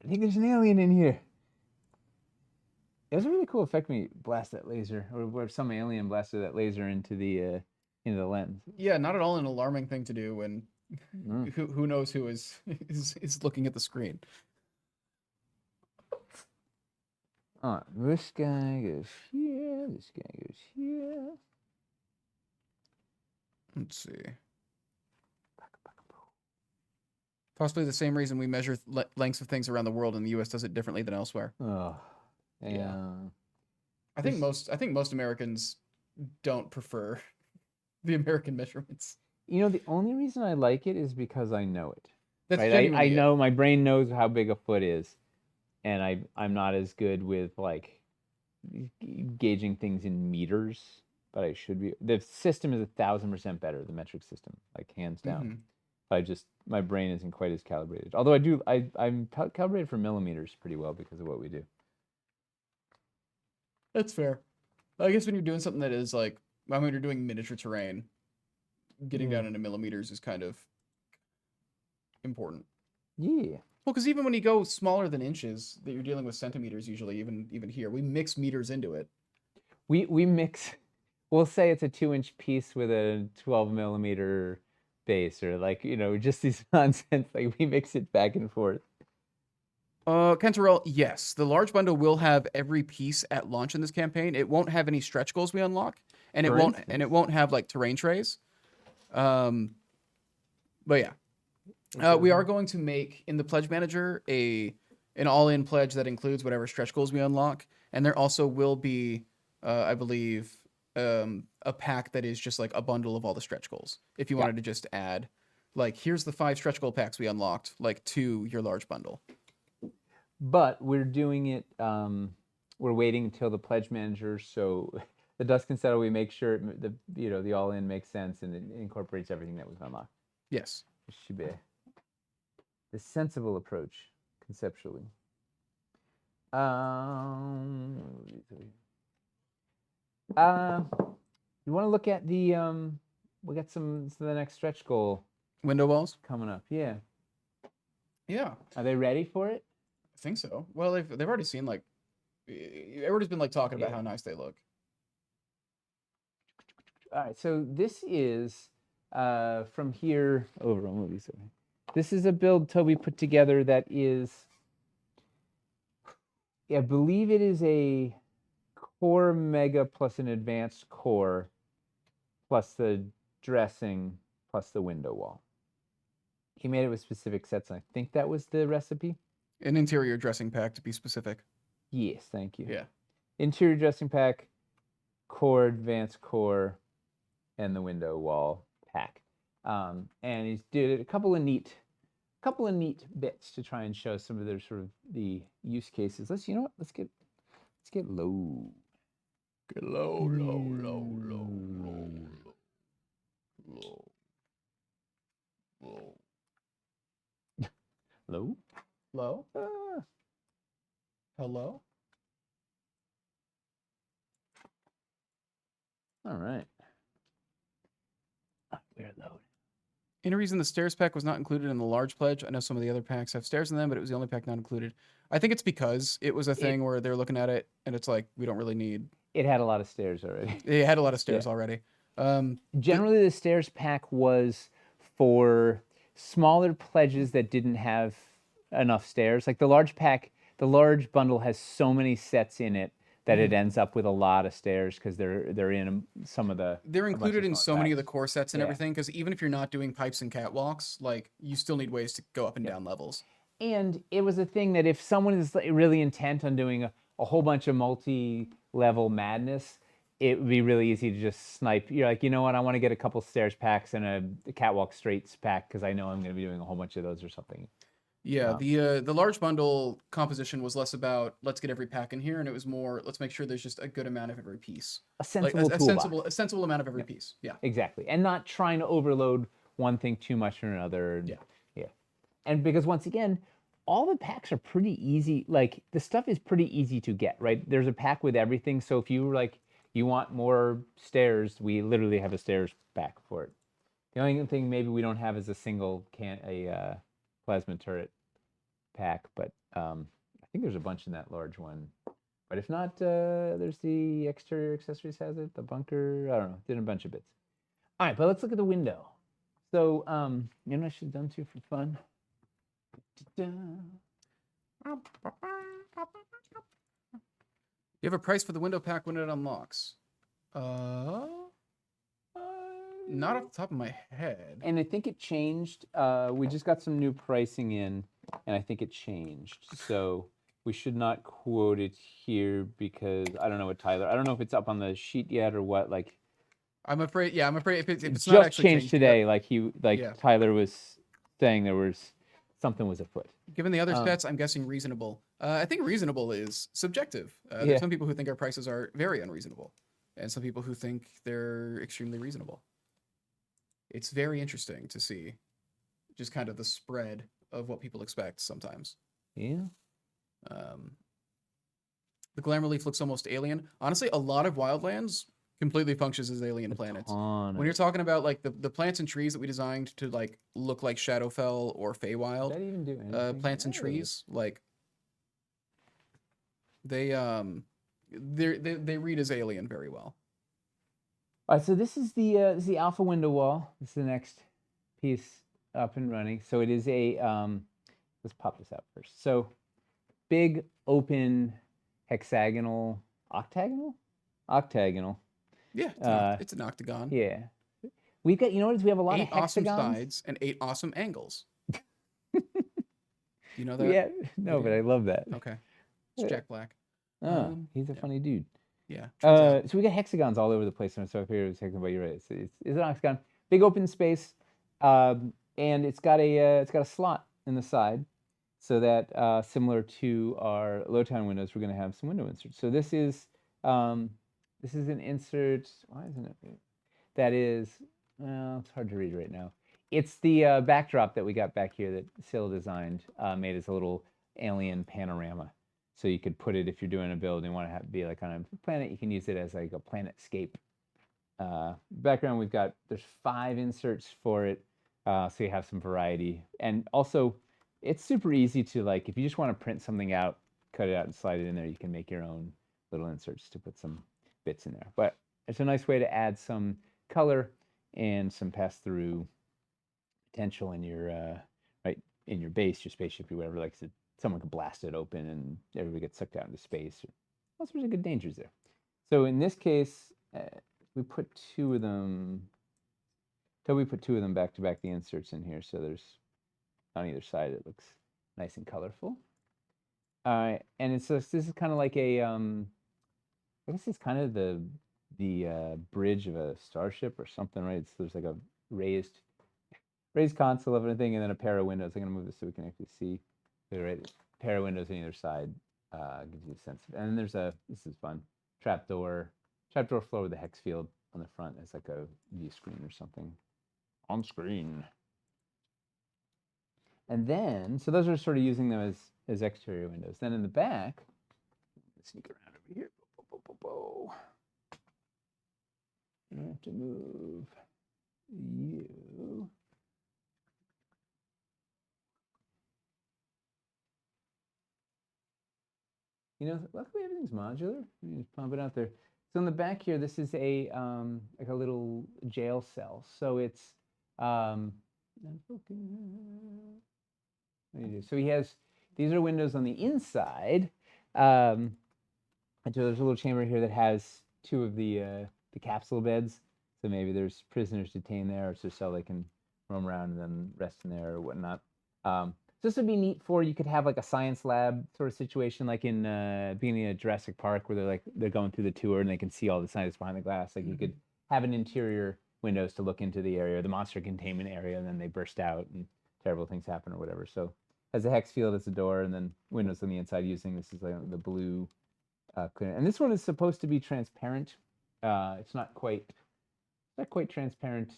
think there's an alien in here. It was a really cool effect when you blast that laser, or where some alien blasted that laser into the lens. Yeah, not at all an alarming thing to do when Mm. who knows who is looking at the screen. This guy goes here. This guy goes here. Let's see. Possibly the same reason we measure lengths of things around the world in the U.S. does it differently than elsewhere. Oh, Yeah. I think most Americans don't prefer the American measurements. You know, the only reason I like it is because I know it. That's Right? I genuinely it. know my brain knows how big a foot is, and I'm not as good with like gauging things in meters, but I should be. The system is 1,000% better, the metric system, like hands down. Mhm. My brain isn't quite as calibrated. Although I'm calibrated for millimeters pretty well because of what we do. That's fair. I guess when you're doing something that is like, when you're doing miniature terrain, getting down into millimeters is kind of important. Yeah. Well, because even when you go smaller than inches, that you're dealing with centimeters usually. Even here, we mix meters into it. We mix. We'll say it's a 2-inch piece with a 12 millimeter base, or like just these nonsense. Like we mix it back and forth. Kenterell, yes, the large bundle will have every piece at launch in this campaign. It won't have any stretch goals we unlock, and For it won't have like terrain trays. But yeah, we are going to make in the pledge manager an all-in pledge that includes whatever stretch goals we unlock, and there also will be, I believe, a pack that is just like a bundle of all the stretch goals. If you wanted to just add, like, here's the 5 stretch goal packs we unlocked, like to your large bundle. But we're doing it. We're waiting until the pledge manager, so the dust can settle. We make sure the all-in makes sense and it incorporates everything that we've unlocked. Yes. It should be the sensible approach conceptually. You want to look at the we got some the next stretch goal Window walls? coming up. Yeah. Yeah, Are they ready for it? I think so. Well, they've already seen, like, everybody's been like talking about how nice they look. All right, so this is from here over. I'll move these over. This is a build Toby put together that is, I believe it is a core mega plus an advanced core plus the dressing plus the window wall. He made it with specific sets, and I think that was the recipe. An interior dressing pack, to be specific. Yes, thank you. Yeah. Interior dressing pack, core, advanced core, and the window wall pack. And he's did a couple of neat bits to try and show some of their sort of the use cases. Let's Let's get low. Get low, low, low, low, low, low, low. Low? Low? Hello? All right. We're low. Any reason the stairs pack was not included in the large pledge? I know some of the other packs have stairs in them, but it was the only pack not included. I think it's because it was a thing where they're looking at it and it's like, we don't really need. It had a lot of stairs already. They had a lot of stairs already. Generally, the stairs pack was for smaller pledges that didn't have enough stairs. Like the large pack, the large bundle has so many sets in it that it ends up with a lot of stairs because they're in some of the. They're included in so many of the packs. core sets and everything, because even if you're not doing pipes and catwalks, like, you still need ways to go up and down levels. And it was a thing that if someone is really intent on doing a whole bunch of multi-level madness, it would be really easy to just snipe. You're like, you know what? I want to get a couple stairs packs and a catwalk straights pack because I know I'm going to be doing a whole bunch of those or something. Yeah, the large bundle composition was less about let's get every pack in here, and it was more let's make sure there's just a good amount of every piece, A sensible toolbox. a sensible amount of every piece. Yeah, Exactly. And not trying to overload one thing too much or another. Yeah. Yeah. And because once again, all the packs are pretty easy. Like the stuff is pretty easy to get, right? There's a pack with everything. So if you like, you want more stairs, we literally have a stairs pack for it. The only thing maybe we don't have is a single plasma turret pack, but I think there's a bunch in that large one. But if not, there's the exterior accessories has it, the bunker, I don't know, did a bunch of bits. All right, but let's look at the window. So, you know what I should have done too for fun? you have a price for the window pack when it unlocks. Not off the top of my head. And I think it changed. We just got some new pricing in, and I think it changed. So we should not quote it here because I don't know what Tyler. I don't know if it's up on the sheet yet or what. Like, I'm afraid. Yeah, I'm afraid if it's it not just actually changed today. Like Yeah. Tyler was saying there was something was afoot. Given the other stats, I'm guessing reasonable. I think reasonable is subjective. Yeah. There's some people who think our prices are very unreasonable, and some people who think they're extremely reasonable. It's very interesting to see just kind of the spread of what people expect sometimes. Yeah. The Glamour Leaf looks almost alien. Honestly, a lot of Wildlands completely functions as alien planets. When you're talking about like the plants and trees that we designed to like look like Shadowfell or Did that Feywild, even do anything? plants and Oh. trees, like they read as alien very well. All right, so this is the alpha window wall. This is the next piece up and running. So it is a let's pop this out first. So big open hexagonal octagonal. Yeah, it's an octagon. Yeah, we've got, you know what, we have a lot 8 of hexagons. awesome sides and 8 awesome angles. You know that? Yeah, no, but I love that. Okay. It's Jack Black. He's a funny dude. Yeah. So we got hexagons all over the place. And so here it's hexagon, but you're right. It's an octagon, big open space, and it's got a slot in the side, so that similar to our Lowtown windows, we're going to have some window inserts. So this is an insert. Why isn't it? That is, well, it's hard to read right now. It's the backdrop that we got back here that Syl designed, made as a little alien panorama. So you could put it, if you're doing a build and you want to be like on a planet, you can use it as like a planetscape. Background, there's 5 inserts for it, so you have some variety. And also, it's super easy to, like, if you just want to print something out, cut it out and slide it in there, you can make your own little inserts to put some bits in there. But it's a nice way to add some color and some pass-through potential in your in your base, your spaceship, or whatever. Like someone could blast it open and everybody gets sucked out into space. All sorts of good dangers there. So in this case, we put 2 of them. We put 2 of them back to back, the inserts in here. So there's on either side. It looks nice and colorful. And it's this is kind of like a I guess it's kind of the bridge of a starship or something, right? There's like a raised console of anything, and then a pair of windows. I'm gonna move this so we can actually see. Right, pair of windows on either side gives you a sense of. And then there's this is fun, trapdoor floor with a hex field on the front as like a view screen or something on screen. And then, so those are sort of using them as exterior windows. Then in the back, let's sneak around over here. I have to move you. You know, luckily everything's modular. You just pump it out there. So in the back here, this is a like a little jail cell. So it's so he has, these are windows on the inside. And so there's a little chamber here that has 2 of the capsule beds. So maybe there's prisoners detained there, so they can roam around and then rest in there or whatnot. this would be neat for, you could have like a science lab sort of situation, like in beginning of Jurassic Park, where they're going through the tour and they can see all the scientists behind the glass. Like you could have an interior windows to look into the area, the monster containment area, and then they burst out and terrible things happen or whatever. So has a hex field as a door, and then windows on the inside using this is like the blue clear. And this one is supposed to be transparent. It's not quite transparent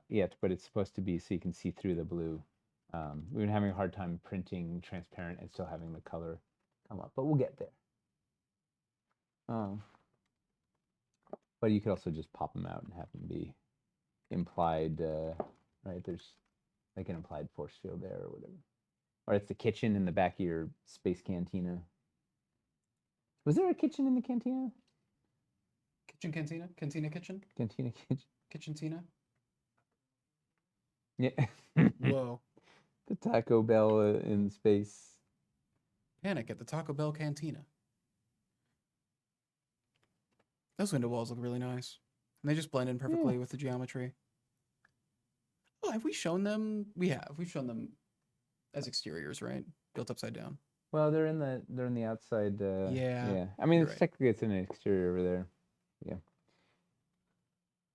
yet, but it's supposed to be so you can see through the blue. We've been having a hard time printing transparent and still having the color come up, but we'll get there. But you could also just pop them out and have them be implied, right? There's like an implied force field there or whatever. Or it's the kitchen in the back of your space cantina. Was there a kitchen in the cantina? Cantina? Cantina kitchen? Cantina kitchen? Kitchen-tina? Yeah. Whoa. The Taco Bell in space. Panic at the Taco Bell Cantina. Those window walls look really nice. And they just blend in perfectly with the geometry. Oh, have we shown them? We have. We've shown them as exteriors, right? Built upside down. Well, they're in the outside. Yeah, I mean, you're it's right. technically it's in an exterior over there. Yeah.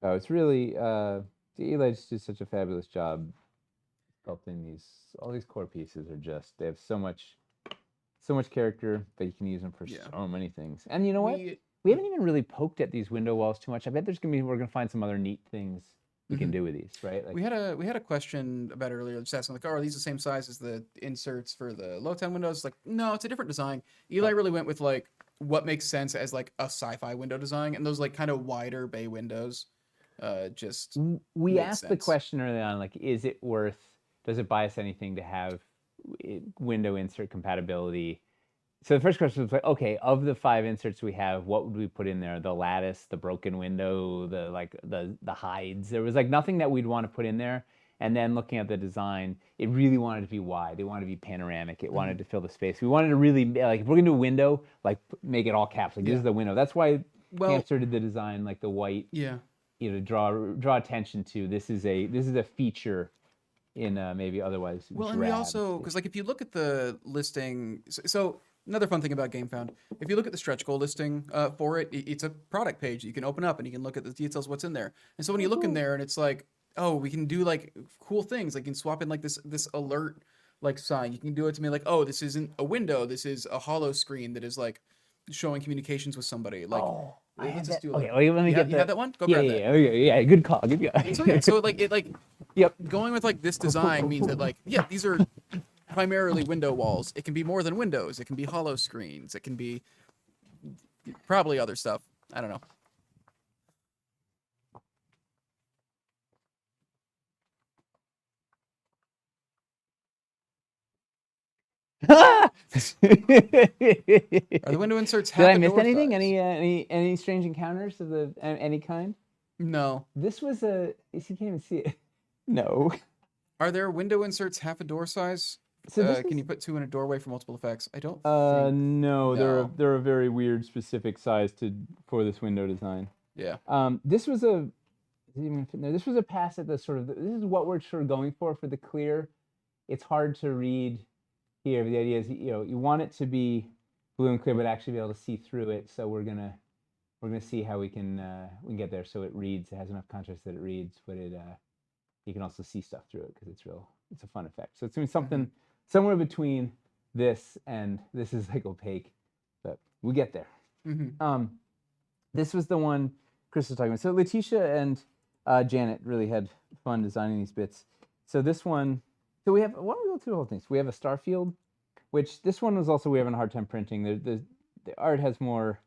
Oh, it's really Eli just did such a fabulous job sculpting all these core pieces they have so much character that you can use them for so many things. And you know what? We haven't even really poked at these window walls too much. I bet we're gonna find some other neat things we can do with these, right? Like, we had a question about it earlier, just asking like, oh, are these the same size as the inserts for the low time windows? Like, no, it's a different design. Eli really went with like what makes sense as like a sci-fi window design, and those like kind of wider bay windows. Just we made asked the sense. question early on, like, does it buy us anything to have window insert compatibility? So the first question was like, okay, of the 5 inserts we have, what would we put in there? The lattice, the broken window, the hides. There was like nothing that we'd want to put in there. And then looking at the design, it really wanted to be wide. It wanted to be panoramic. It wanted to fill the space. We wanted to really, like, if we're gonna do a window, like make it all caps. Like this is the window. That's why Hamster did the design, like the white. Yeah. You know, draw attention to this is a feature in maybe otherwise. Well, and we also, because like if you look at the listing, so another fun thing about GameFound, if you look at the stretch goal listing for it, it's a product page that you can open up and you can look at the details what's in there. And so when you look in there and it's like, oh, we can do like cool things, like you can swap in like this alert like sign. You can do it to me like, oh, this isn't a window, this is a hollow screen that is like showing communications with somebody. Like, let's just do okay, let me get you have that one? Go yeah, grab yeah, that. yeah, okay, yeah, good call, good call. So yeah, so like Yep. going with like this design means that like these are primarily window walls. It can be more than windows. It can be hollow screens. It can be probably other stuff. I don't know. Are the window inserts half Did I a miss door anything? size? Any strange encounters of any kind? No. This was you can't even see it. No. Are there window inserts half a door size? So can you put 2 in a doorway for multiple effects? I don't no, no. they're a very weird specific size for this window design. Yeah. This was a this was a pass at the sort of this is what we're sort of going for the clear. It's hard to read here. The idea is you want it to be blue and clear, but actually be able to see through it. So we're gonna see how we can get there. So it reads. It has enough contrast that it reads, but you can also see stuff through it because it's a fun effect. So it's gonna be something somewhere between this and this is like opaque, but we get there. This was the one Chris was talking about. So Letitia and Janet really had fun designing these bits. So this one, so we have, why don't we go through the whole thing? So we have a Starfield, which this one was also, we having a hard time printing. The art has more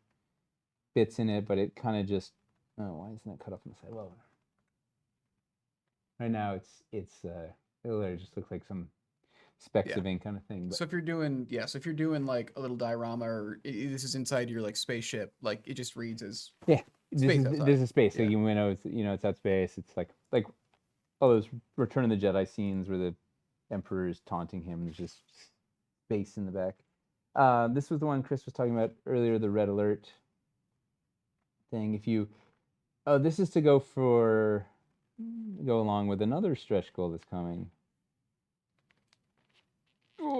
bits in it, but it kind of just, oh, why isn't that cut off on the side? Well, right now it literally just looks like some specks of ink kind of thing. But. So if you're doing like a little diorama or this is inside your like spaceship, like it just reads as This is space. So you know it's that space. It's like all those Return of the Jedi scenes where the Emperor is taunting him. There's just space in the back. This was the one Chris was talking about earlier, the red alert thing. This is to go along with another stretch goal that's coming.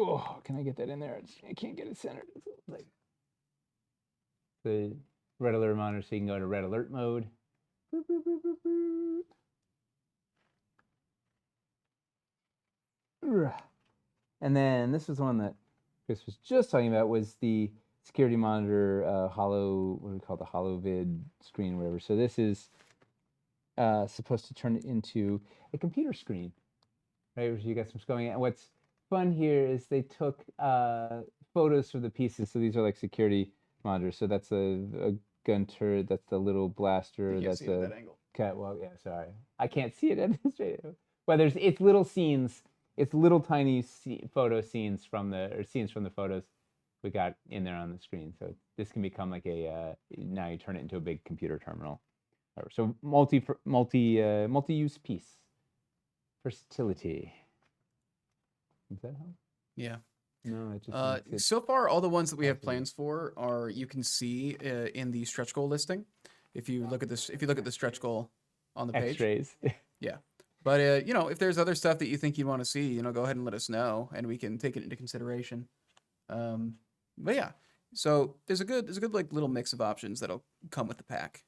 Oh, can I get that in there? I can't get it centered. It's like the red alert monitor, so you can go to red alert mode. Boop, boop, boop, boop, boop. Ugh. And then this was one that Chris was just talking about, was the security monitor hollow, what do we call it, the hollow vid screen, whatever. So this is supposed to turn it into a computer screen, right? Where you got some going. And what's fun here is they took photos for the pieces. So these are like security monitors. So that's a gun turret. That's the little blaster. You can't That's see it at a that angle. catwalk. Yeah, sorry, I can't see it at this video. But it's little scenes. It's little tiny photo scenes from the photos we got in there on the screen. So this can become like a now you turn it into a big computer terminal. So multi-use piece. Versatility. Does that help? Yeah. No, it just makes it So far, all the ones that we have possible. plans for are you can see in the stretch goal listing. If you look at this, if you look at the stretch goal on the page, X-rays. yeah. But if there's other stuff that you think you want to see, go ahead and let us know, and we can take it into consideration. But yeah, so there's a good like little mix of options that'll come with the pack.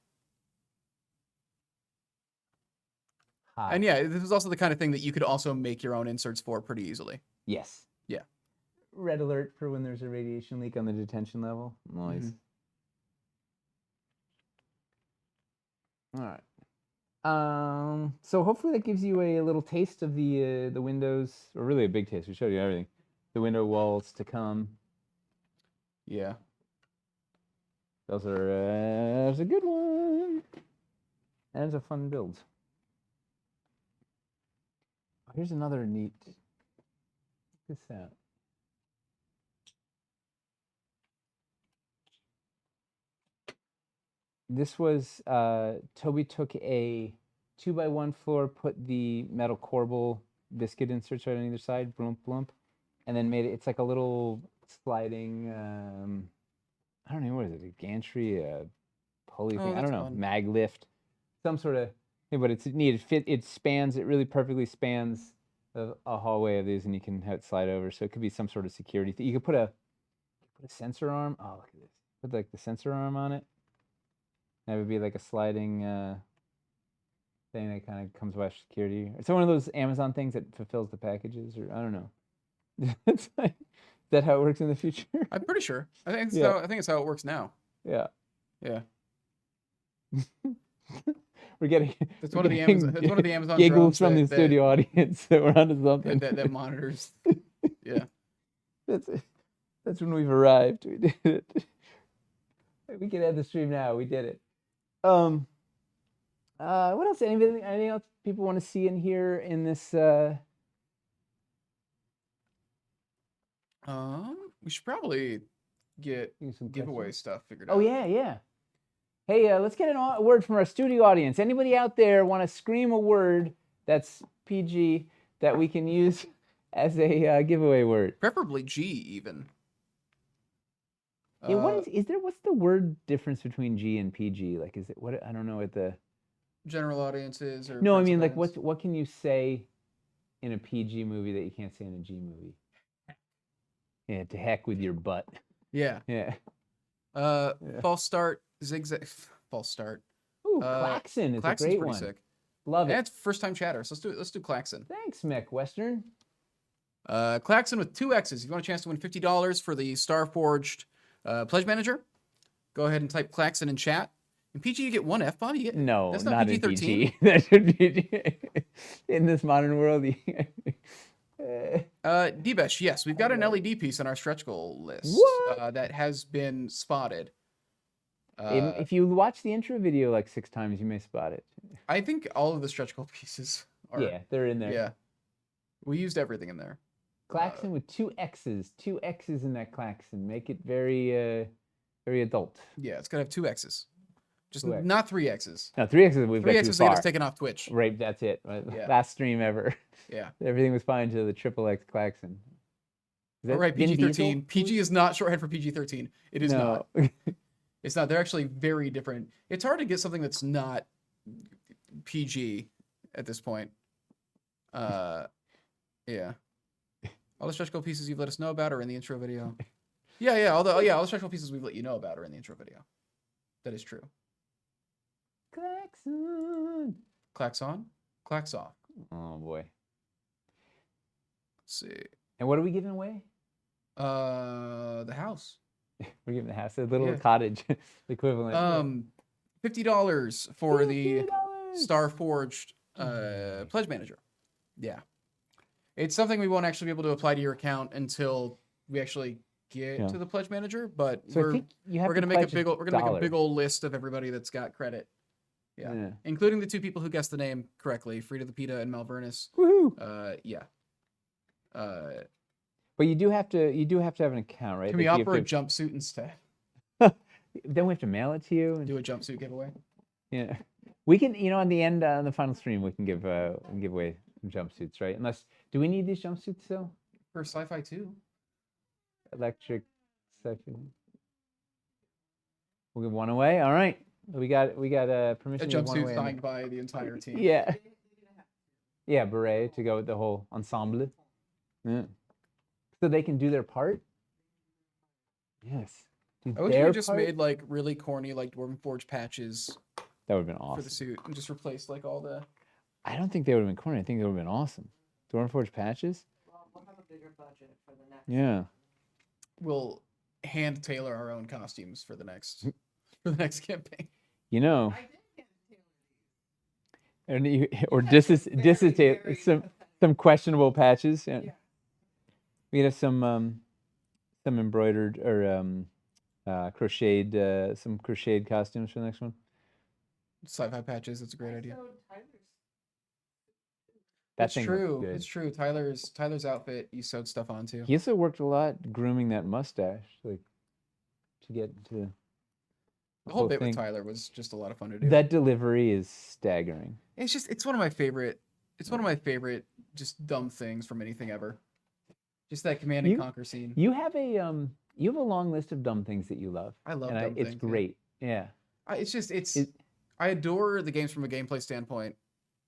Hot. And yeah, this is also the kind of thing that you could also make your own inserts for pretty easily. Yes. Yeah. Red alert for when there's a radiation leak on the detention level. Noise. All right. So hopefully that gives you a little taste of the windows, or really a big taste. We showed you everything. The window walls to come. Yeah. Those are that's a good one. And it's a fun build. Here's another neat. Check this out. This was Toby took a 2x1 floor, put the metal corbel biscuit inserts right on either side, blump blump, and then made it. It's like a little sliding. I don't know, what is it? A gantry, a pulley thing. I that's don't know. fun. Mag lift, some sort of. Yeah, but it's neat. It spans. It really perfectly spans a hallway of these, and you can have it slide over. So it could be some sort of security thing. You could put a sensor arm. Oh, look at this. Put like the sensor arm on it. That would be like a sliding thing that kind of comes by security. It's one of those Amazon things that fulfills the packages, or I don't know. Is that how it works in the future? I'm pretty sure. I think it's Yeah. I think it's how it works now. Yeah. Yeah. We're getting. That's we're one of the getting Amazon. That's one of the Amazon giggles drones from the studio audience that we're onto something. that monitors. Yeah. That's when we've arrived. We did it. We can end the stream now. We did it. What else? Anything else people want to see in here in this? We should probably get Some giveaway questions? stuff figured out. Oh yeah. Hey, let's get a word from our studio audience. Anybody out there want to scream a word that's PG that we can use as a giveaway word? Preferably G even. Yeah, what's the word difference between G and PG? Like, is it what? I don't know what the general audiences or No, I friends mean, of like, friends? what can you say in a PG movie that you can't say in a G movie? Yeah, to heck with your butt. Yeah. Yeah. False start, zigzag, false start. Ooh, Klaxon is Klaxon's a great pretty one. sick. Love And it. it's first time chatter, so let's do Klaxon. Thanks, Mick Western. Klaxon with 2 X's. If you want a chance to win $50 for the Starforged Pledge Manager, go ahead and type Klaxon in chat. In PG, you get 1 F-bomb. No, that's not in PG-13. PG. That should be in this modern world. Debesh, yes, we've got an LED piece on our stretch goal list that has been spotted. If you watch the intro video like 6 times, you may spot it. I think all of the stretch goal pieces are. Yeah, they're in there. Yeah, we used everything in there. Klaxon with 2 X's. 2 X's in that Klaxon. Make it very, very adult. Yeah, it's gonna have 2 X's. Just 2 X. not 3 X's. No, 3 X's we've 3 got X's too they far. get us taken off Twitch. Right, that's it. Yeah. Last stream ever. Yeah. Everything was fine to the triple X Klaxon. Is All right, Vin PG-13. Diesel? PG is not shorthand for PG-13. It is not. No. It's not. They're actually very different. It's hard to get something that's not PG at this point. Yeah. All the stretch goal pieces you've let us know about are in the intro video. Yeah. All the stretch goal pieces we've let you know about are in the intro video. That is true. Klaxon. Clacks on, clacks off. Oh boy. Let's see. And what are we giving away? The house. We're giving the house a little Yeah. cottage equivalent. $50 for the $50. Starforged pledge manager. Yeah. It's something we won't actually be able to apply to your account until we actually get Yeah. to the pledge manager, but So I we're think you have we're to gonna make a pledge big we're gonna make a dollar. big old list of everybody that's got credit. Yeah. Including the 2 people who guessed the name correctly, Frida the Pita and Malvernus. Woohoo! Yeah. But you do have to have an account, right? Can we Like, you opt for a have jumpsuit instead? then we have to mail it to you. And, Do a jumpsuit giveaway? yeah. We can, on the end, on the final stream, we can give away some jumpsuits, right? Unless, do we need these jumpsuits still? For Sci-Fi 2. Electric, sci-fi. We'll give one away. All right. We got A permission to give one jumpsuit away. signed by the entire team. Yeah. Yeah, beret to go with the whole ensemble. Yeah. So they can do their part? Yes. Do I wish their we just part? made like really corny like Dwarven Forge patches That would have been for the awesome. suit and just replaced like all the. I don't think they would have been corny. I think they would have been awesome. Thornforge patches? Well, we'll have a bigger budget for the next. Yeah. We'll hand tailor our own costumes for the next campaign. I did get a tailor. And or You guys were dissociate very some questionable patches. Yeah. Yeah. We have some embroidered or crocheted some crocheted costumes for the next one. Sci-fi patches. That's a great idea. So Tyler's That It's thing looks true. good. It's true. Tyler's outfit. You sewed stuff onto. He also worked a lot grooming that mustache, like to get to The whole bit with Tyler was just a lot of fun to do. that delivery is staggering. It's one of my favorite. It's one of my favorite just dumb things from anything ever. Just that command and You- conquer scene. You have a long list of dumb things that you love. I love and dumb it's things. Yeah. great. Yeah. I adore the games from a gameplay standpoint,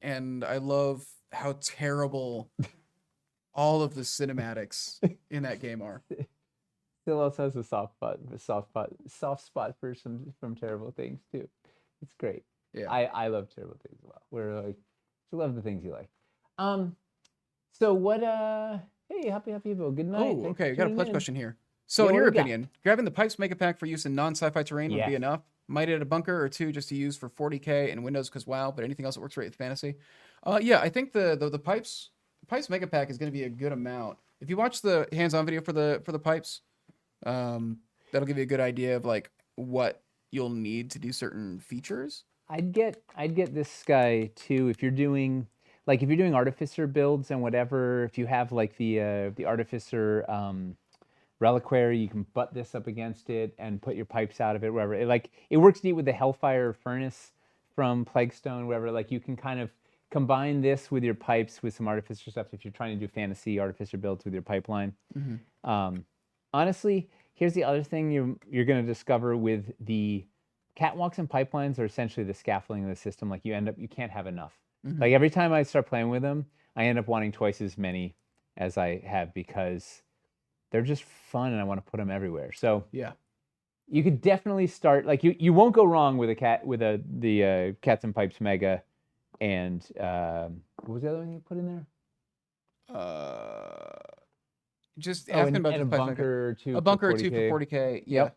and I love how terrible all of the cinematics in that game are. Still also has a soft spot for some terrible things too. It's great. Yeah. I love terrible things as well. We're like, we love the things you like. So what? Hey, happy Evo. Good night. Oh, Thanks okay. for We got a tuning pledge in. question here. So, Yeah, in what your do we got? opinion, grabbing the Pipes Mega Pack for use in non-sci-fi terrain would be Yes. enough? Might add a bunker or 2 just to use for 40K and Windows because WoW, but anything else that works great with fantasy? Yeah, I think the Pipes Mega Pack is going to be a good amount. If you watch the hands-on video for the Pipes, that'll give you a good idea of like what you'll need to do certain features. I'd get this guy too if you're doing artificer builds and whatever. If you have like the artificer reliquary, you can butt this up against it and put your pipes out of it wherever. It works neat with the Hellfire furnace from Plaguestone, wherever. Like you can kind of combine this with your pipes with some artificer stuff if you're trying to do fantasy artificer builds with your pipeline. Honestly, here's the other thing you're going to discover with the catwalks and pipelines are essentially the scaffolding of the system. Like you can't have enough. Like every time I start playing with them, I end up wanting twice as many as I have because they're just fun and I want to put them everywhere. So Yeah. you could definitely start like you won't go wrong with the Cats and Pipes Mega and what was the other one you put in there? Just Oh, asking and about a the Pipes Mega. bunker or two. A bunker or 2 40K. for 40K. Yeah.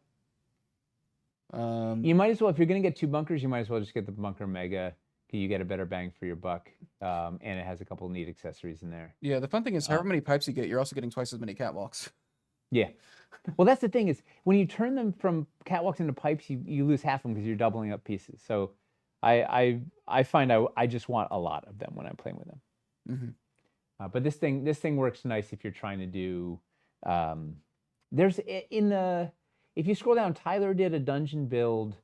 You might as well, if you're going to get 2 bunkers, you might as well just get the bunker mega. You get a better bang for your buck, and it has a couple of neat accessories in there. Yeah, the fun thing is, however many pipes you get, you're also getting twice as many catwalks. Yeah. Well, that's the thing is when you turn them from catwalks into pipes, you lose half of them because you're doubling up pieces. So I find I just want a lot of them when I'm playing with them. But this thing works nice if you're trying to do. If you scroll down, Tyler did a dungeon build,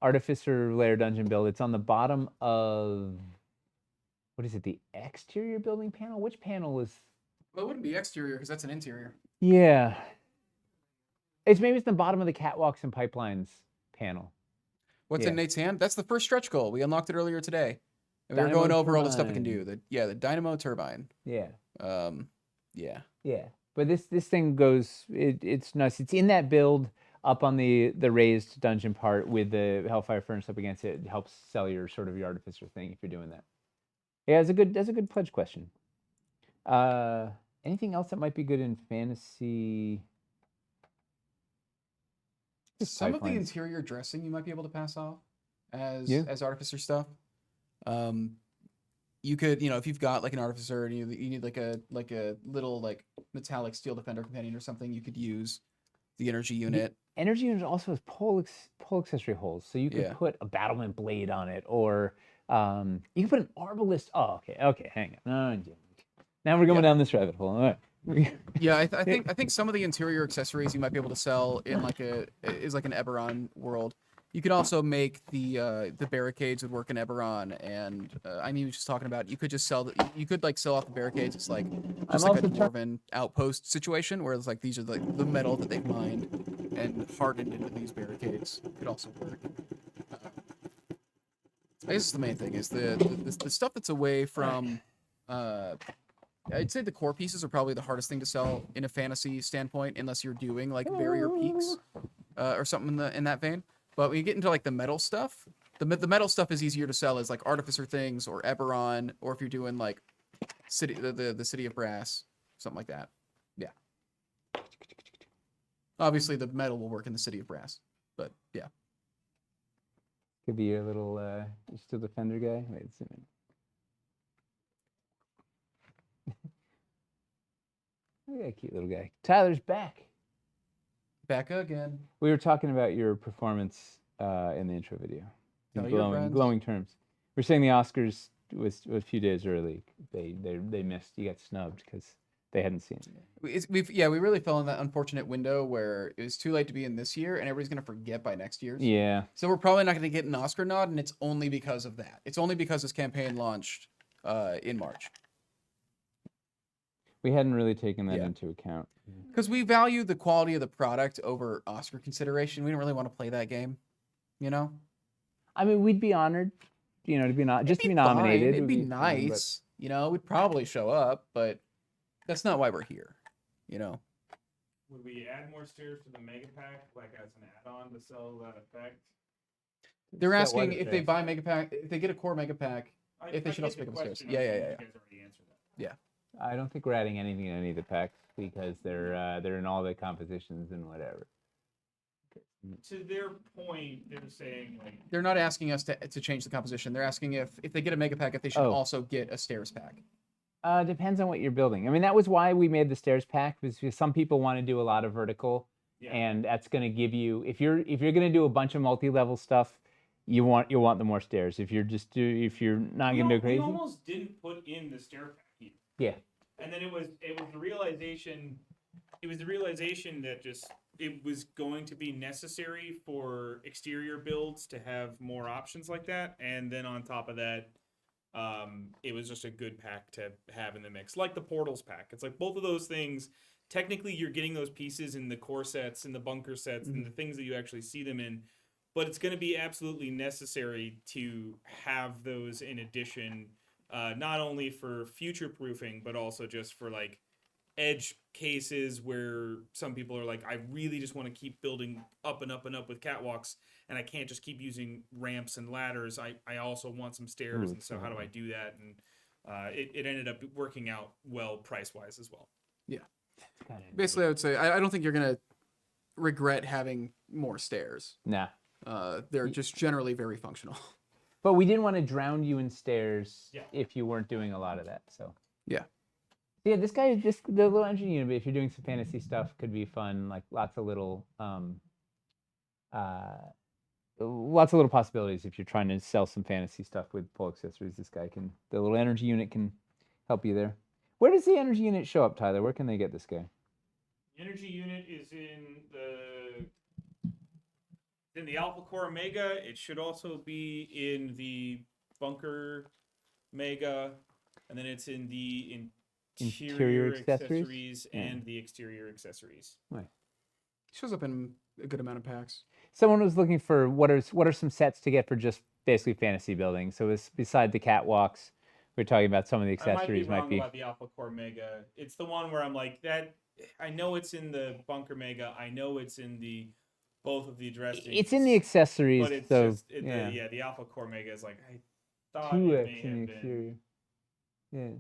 artificer layer dungeon build. It's on the bottom of what is it? The exterior building panel. Which panel is? Well, it wouldn't be exterior because that's an interior. Yeah. Maybe it's the bottom of the catwalks and pipelines panel. What's Yeah. in Nate's hand? That's the first stretch goal. We unlocked it earlier today. And we were Dynamo going over all the stuff we can turbine. do. The dynamo turbine. Yeah. Yeah. Yeah. But this thing goes. It's nuts. It's in that build up on the raised dungeon part with the Hellfire Furnace up against it. It helps sell your sort of your artificer thing if you're doing that. Yeah, that's a good pledge question. Anything else that might be good in fantasy? Just Some of the pipelines. interior dressing you might be able to pass off Yeah. as artificer stuff. You could, if you've got like an artificer and you need like a little like metallic steel defender companion or something, you could use the energy unit. Energy unit also has pole accessory holes, so you could Yeah. put a battlement blade on it, or you can put an arbalist. Oh, okay, hang on. No, now we're going down this rabbit hole. All right. Yeah, I think some of the interior accessories you might be able to sell in like an Eberron world. You could also make the barricades would work in Eberron, and I mean, just talking about you could just you could like sell off the barricades. It's like just like a dwarven outpost situation where it's like these are like the metal that they've mined and hardened into these barricades. Could also work. I guess the main thing is the stuff that's away from. I'd say the core pieces are probably the hardest thing to sell in a fantasy standpoint, unless you're doing like barrier peaks or something in that vein. But when you get into like the metal stuff, the metal stuff is easier to sell as like artificer things or Eberron, or if you're doing like the city of brass, something like that. Yeah. Obviously, the metal will work in the city of brass, but yeah. Could be your little steel defender guy. Wait a minute. Yeah, cute little guy. Tyler's back. Back again. We were talking about your performance in the intro video. Tell your friends. Glowing terms. We're saying the Oscars was a few days early. They missed. You got snubbed because they hadn't seen it. We really fell in that unfortunate window where it was too late to be in this year, and everybody's gonna forget by next year's. Yeah. So we're probably not gonna get an Oscar nod, and it's only because of that. It's only because this campaign launched in March. We hadn't really taken that into account. Because we value the quality of the product over Oscar consideration. We don't really want to play that game, you know? I mean, we'd be honored, to be be Fine. nominated. It'd be fine, nice. We'd probably show up, but that's not why we're here, Would we add more stairs to the mega pack, like as an add-on to sell that effect? They're asking if they buy mega pack, if they get a core mega pack, if they should get also the pick up the stairs. question. Yeah. You guys already answered that. Yeah. I don't think we're adding anything to any of the packs because they're in all the compositions and whatever. To their point, they're saying like They're not asking us to change the composition. They're asking if they get a mega pack, if they should also get a stairs pack. Depends on what you're building. I mean, that was why we made the stairs pack, was because some people want to do a lot of vertical, and that's going to give you, if you're going to do a bunch of multi-level stuff, you want the more stairs. If you're not going to do crazy. We almost didn't put in the stair pack either. Yeah. And then it was the realization. It was the realization that it was going to be necessary for exterior builds to have more options like that, and then on top of that, it was just a good pack to have in the mix, like the portals pack. It's like both of those things. Technically, you're getting those pieces in the core sets, in the bunker sets, and the things that you actually see them in. But it's going to be absolutely necessary to have those in addition, not only for future proofing, but also just for like edge cases where some people are like, I really just want to keep building up and up and up with catwalks, and I can't just keep using ramps and ladders. I also want some stairs, and so how do I do that? And it ended up working out well price-wise as well. Yeah. Basically, I would say I don't think you're going to regret having more stairs. Nah. They're just generally very functional. But we didn't want to drown you in stairs if you weren't doing a lot of that. So yeah. Yeah, the little engine unit, if you're doing some fantasy stuff, could be fun. Like lots of little possibilities if you're trying to sell some fantasy stuff with full accessories. The little energy unit can help you there. Where does the energy unit show up, Tyler? Where can they get this guy? The energy unit is in the Alpha Core Mega. It should also be in the Bunker Mega, and then it's in the interior accessories and the exterior accessories. Right. Shows up in a good amount of packs. Someone was looking for what are some sets to get for just basically fantasy building. So it's beside the catwalks, we're talking about some of the accessories I might be wrong about the Alpha Core Mega. It's the one where I'm like, that I know it's in the Bunker Mega. I know it's in the both of the addressings. It's in the accessories, but it's so just yeah. the Alpha Core Mega is like I thought it 2x may in the have been. exterior. Yeah.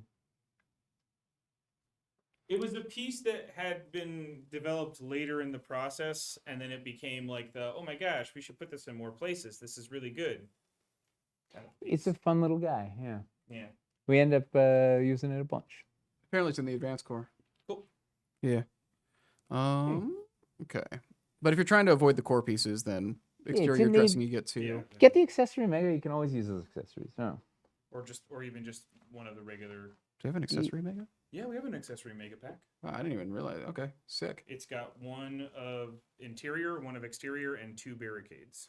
It was a piece that had been developed later in the process, and then it became like oh my gosh, we should put this in more places. This is really good. Kind of It's a piece. fun little guy. Yeah. Yeah. We end up using it a bunch. Apparently, it's in the advanced core. Cool. Yeah. Okay. But if you're trying to avoid the core pieces, then it's exterior in the- dressing you get to. Yeah. Get the accessory mega. You can always use those accessories. No. Or even just one of the regular. Do you have an accessory mega? Yeah, we have an accessory mega pack. Wow, I didn't even realize. Okay, sick. It's got one of interior, one of exterior, and 2 barricades.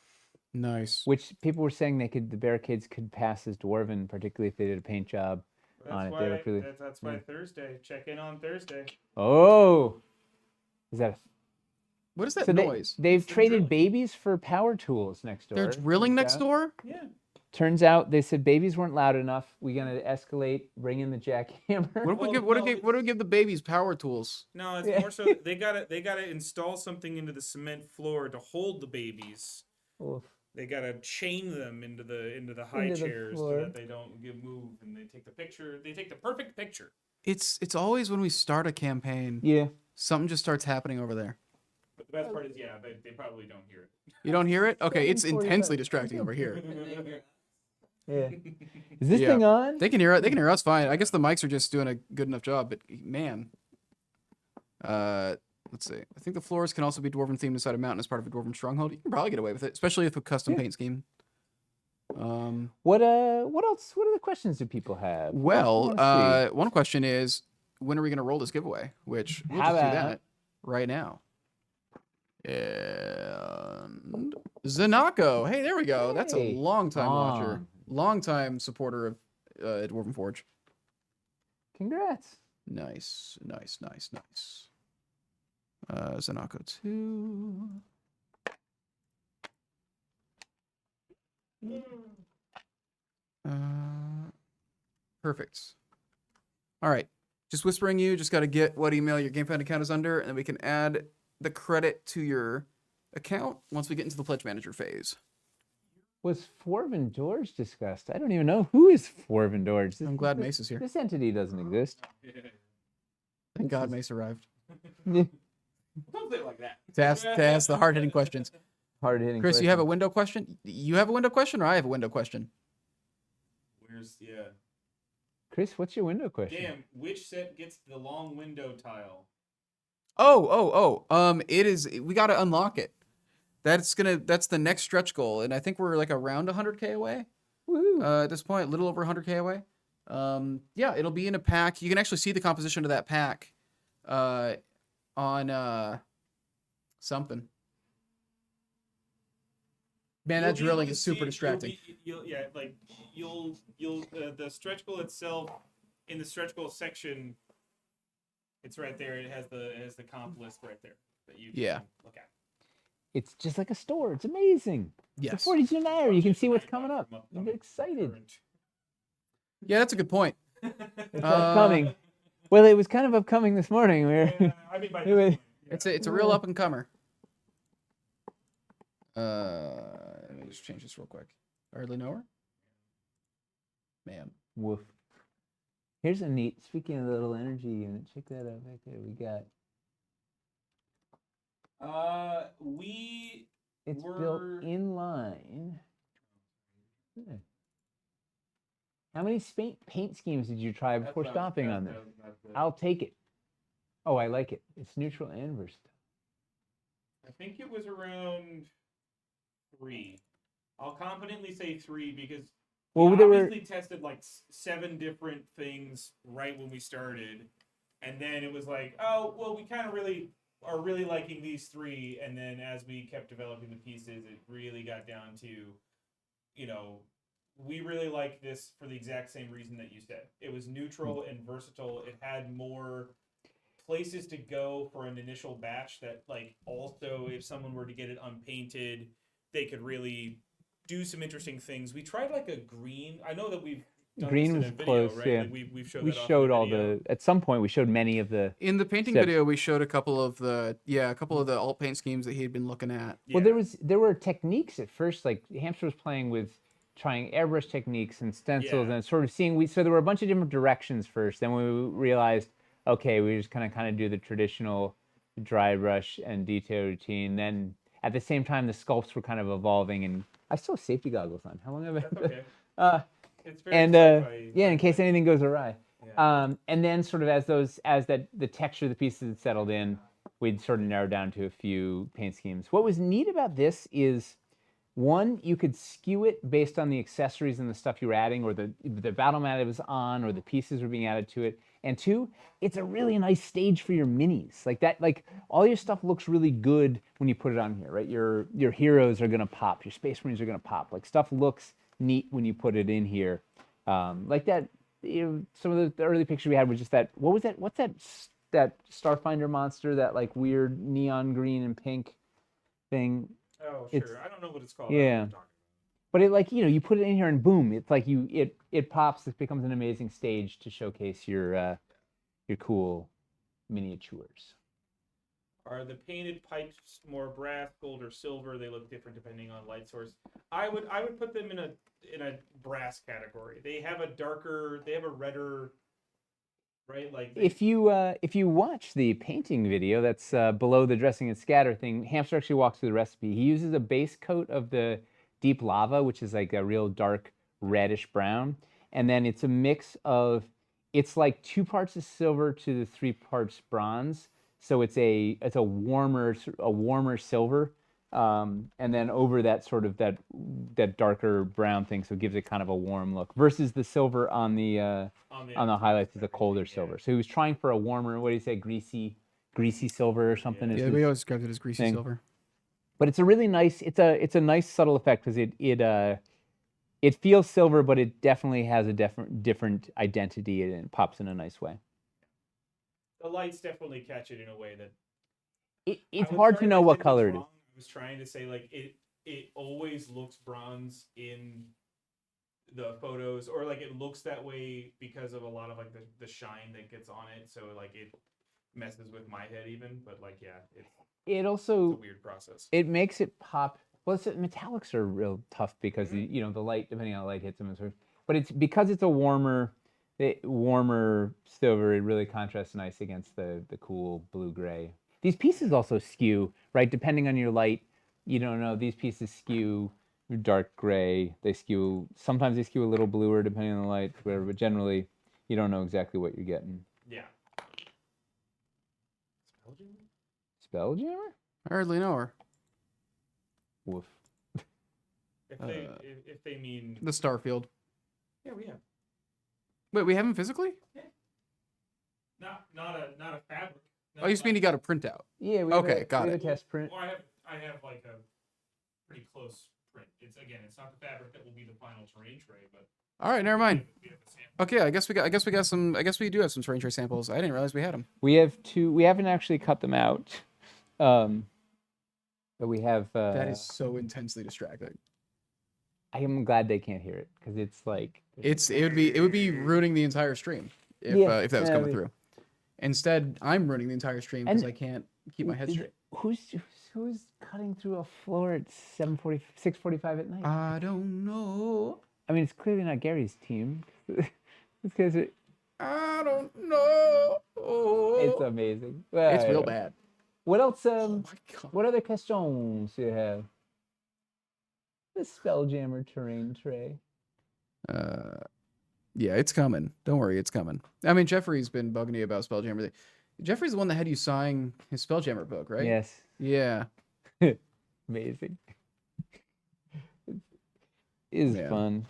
Nice. Which people were saying the barricades could pass as dwarven, particularly if they did a paint job on it. They look really. That's why Thursday. Check in on Thursday. Oh. Is that? What is that So noise? they've It's the traded drilling. babies for power tools next door. They're drilling Turns next out. door? Yeah. Turns out they said babies weren't loud enough. We're gonna escalate, bring in the jackhammer. What if we Well, give what, no, if, what do we give the babies power tools? No, it's Yeah. more so they gotta install something into the cement floor to hold the babies. Oof. They gotta chain them into the high Into the chairs so floor. that they don't get moved, and they take the picture. They take the perfect picture. It's always when we start a campaign, Yeah. something just starts happening over there. But the best part is, yeah, they probably don't hear it. You don't hear it? Okay, it's 7:45. intensely distracting over here. Yeah. Is this Yeah. thing on? They can hear it. They can hear us fine. I guess the mics are just doing a good enough job. But man, let's see. I think the floors can also be dwarven themed inside a mountain as part of a dwarven stronghold. You can probably get away with it, especially if a custom Yeah. paint scheme. What else? What other questions do people have? Well, Let's see. one question is, when are we going to roll this giveaway? Which we'll How just do about- that right now. And Zanako. Hey, there we go. That's a Hey, long time watcher, Mom. long time supporter of Dwarven Forge. Congrats. Nice. Zanako 2. Perfect. All right. Just whispering you, just got to get what email your GameFound account is under, and then we can add the credit to your account once we get into the pledge manager phase. Was Forvin Dorge discussed? I don't even know who is Forvin Dorge. I'm glad Mace is here. This entity doesn't exist. Thank God Mace arrived Don't say it like that. to ask the hard-hitting questions. Hard hitting. Chris, you have a window question? You have a window question, or I have a window question? Where's Chris, what's your window question? Damn, which set gets the long window tile? It is. We got to unlock it. That's the next stretch goal, and I think we're like around 100K away. Woohoo. At this point, a little over 100K away. Yeah, it'll be in a pack. You can actually see the composition of that pack on something. Man, that You'll be able drilling to is see super it, distracting. You'll the stretch goal itself in the stretch goal section. It's right there. It has the comp list right there that you can look at. It's just like a store. It's amazing. Yes. It's a 42 naira. You can see what's coming up. From You get excited. current. Yeah, that's a good point. It's upcoming. Well, it was kind of upcoming this morning. Yeah, I mean, by It was- this point, It's a real up and comer. Let me just change this real quick. I hardly know her. Man. Woof. Here's a neat, speaking of the little energy unit, check that out back there. We got, it's built We're- in line. Yeah. How many paint schemes did you try before stopping on this? I'll take it. Oh, I like it. It's neutral and versatile. I think it was around 3. I'll confidently say 3 because Well, we there were obviously tested like 7 different things right when we started, and then it was like, oh, well, we kind of really are really liking these 3, and then as we kept developing the pieces, it really got down to, we really like this for the exact same reason that you said. It was neutral and versatile. It had more places to go for an initial batch that, like, also if someone were to get it unpainted, they could really do some interesting things. We tried like a green. I know that we've done Green this was in a video, close, right? yeah. Like we've showed We that off in showed a all video. at some point we showed many of the. In the painting Steps. video, we showed a couple of the alt paint schemes that he had been looking at. Well, Yeah. there were techniques at first. Like Hamster was playing with trying airbrush techniques and stencils Yeah. and sort of seeing. So there were a bunch of different directions first. Then we realized, okay, we just kind of do the traditional dry brush and detail routine. Then at the same time, the sculpts were kind of evolving, and I still have safety goggles on. How long have I? That's okay. Uh, It's very and sci-fi. yeah, in case sci-fi. anything goes awry. Yeah. And then sort of as the texture of the pieces had settled in, we'd sort of narrow down to a few paint schemes. What was neat about this is, one, you could skew it based on the accessories and the stuff you were adding, or the battle mat it was on, or the pieces were being added to it. And two, it's a really nice stage for your minis. Like that, like all your stuff looks really good when you put it on here, right? Your heroes are gonna pop, your Space Marines are gonna pop. Like stuff looks neat when you put it in here. Like that. Some of the early pictures we had was just that. What was that? What's that Starfinder monster? That like weird neon green and pink thing. Oh, it's- sure. I don't know what it's called. yeah. I know what you're talking But it like you put it in here and boom, it's like it pops. It becomes an amazing stage to showcase your cool miniatures. about. Are the painted pipes more brass, gold, or silver? They look different depending on light source. I would put them in a brass category. They have a redder, right? Like If you watch the painting video that's below the dressing and scatter thing, Hamster actually walks through the recipe. He uses a base coat of the deep lava, which is like a real dark reddish brown, and then it's a mix of, it's like 2 parts of silver to the 3 parts bronze. So it's a warmer silver, and then over that sort of that darker brown thing, so it gives it kind of a warm look. Versus the silver on the highlights is a colder silver. So he was trying for a warmer, what do you say, greasy silver or something. is Yeah, his we always described it as greasy thing. silver. But it's a really nice, it's a nice subtle effect because it feels silver, but it definitely has a different identity and it pops in a nice way. the lights definitely catch it in a way that It's I was hard to sorry know if I what said color what's it is. wrong. I was trying to say like it always looks bronze in the photos, or like it looks that way because of a lot of like the shine that gets on it, so like it messes with my head even. But like it's It a also weird process. it makes it pop. Well, metallics are real tough because the light, depending on how light hits them, but it's because it's a warmer silver. It really contrasts nice against the cool blue gray. These pieces also skew, right? Depending on your light, you don't know. These pieces skew dark gray. Sometimes they skew a little bluer depending on the light, whatever. But generally, you don't know exactly what you're getting. Yeah. Spelljammer? I hardly know her. Woof. If they mean The Starfield. yeah, we have Wait, we have him physically? not a fabric. Oh, you just mean he got a printout. Yeah. Okay, got we have it. a test print. Well, I have like a pretty close print. It's not the fabric that will be the final terrain tray, but All right, never mind. we have a sample. Okay, I guess we do have some terrain tray samples. I didn't realize we had them. We have 2. We haven't actually cut them out, but we have. That is so intensely distracting. I am glad they can't hear it because it's like. It would be ruining the entire stream if that was coming through. Instead, I'm ruining the entire stream because And- I can't keep my head straight. Who's cutting through a floor at 6:45 at night? I don't know. I mean, it's clearly not Gary's team. It's because I don't know. it's amazing. It's real Well, bad. What else? Oh my god. What other questions do you have? The Spelljammer terrain tray. Yeah, it's coming. Don't worry, it's coming. I mean, Jeffrey's been bugging you about Spelljammer. Jeffrey's the one that had you sign his Spelljammer book, right? Yes. Yeah. Amazing. It is Yeah. fun.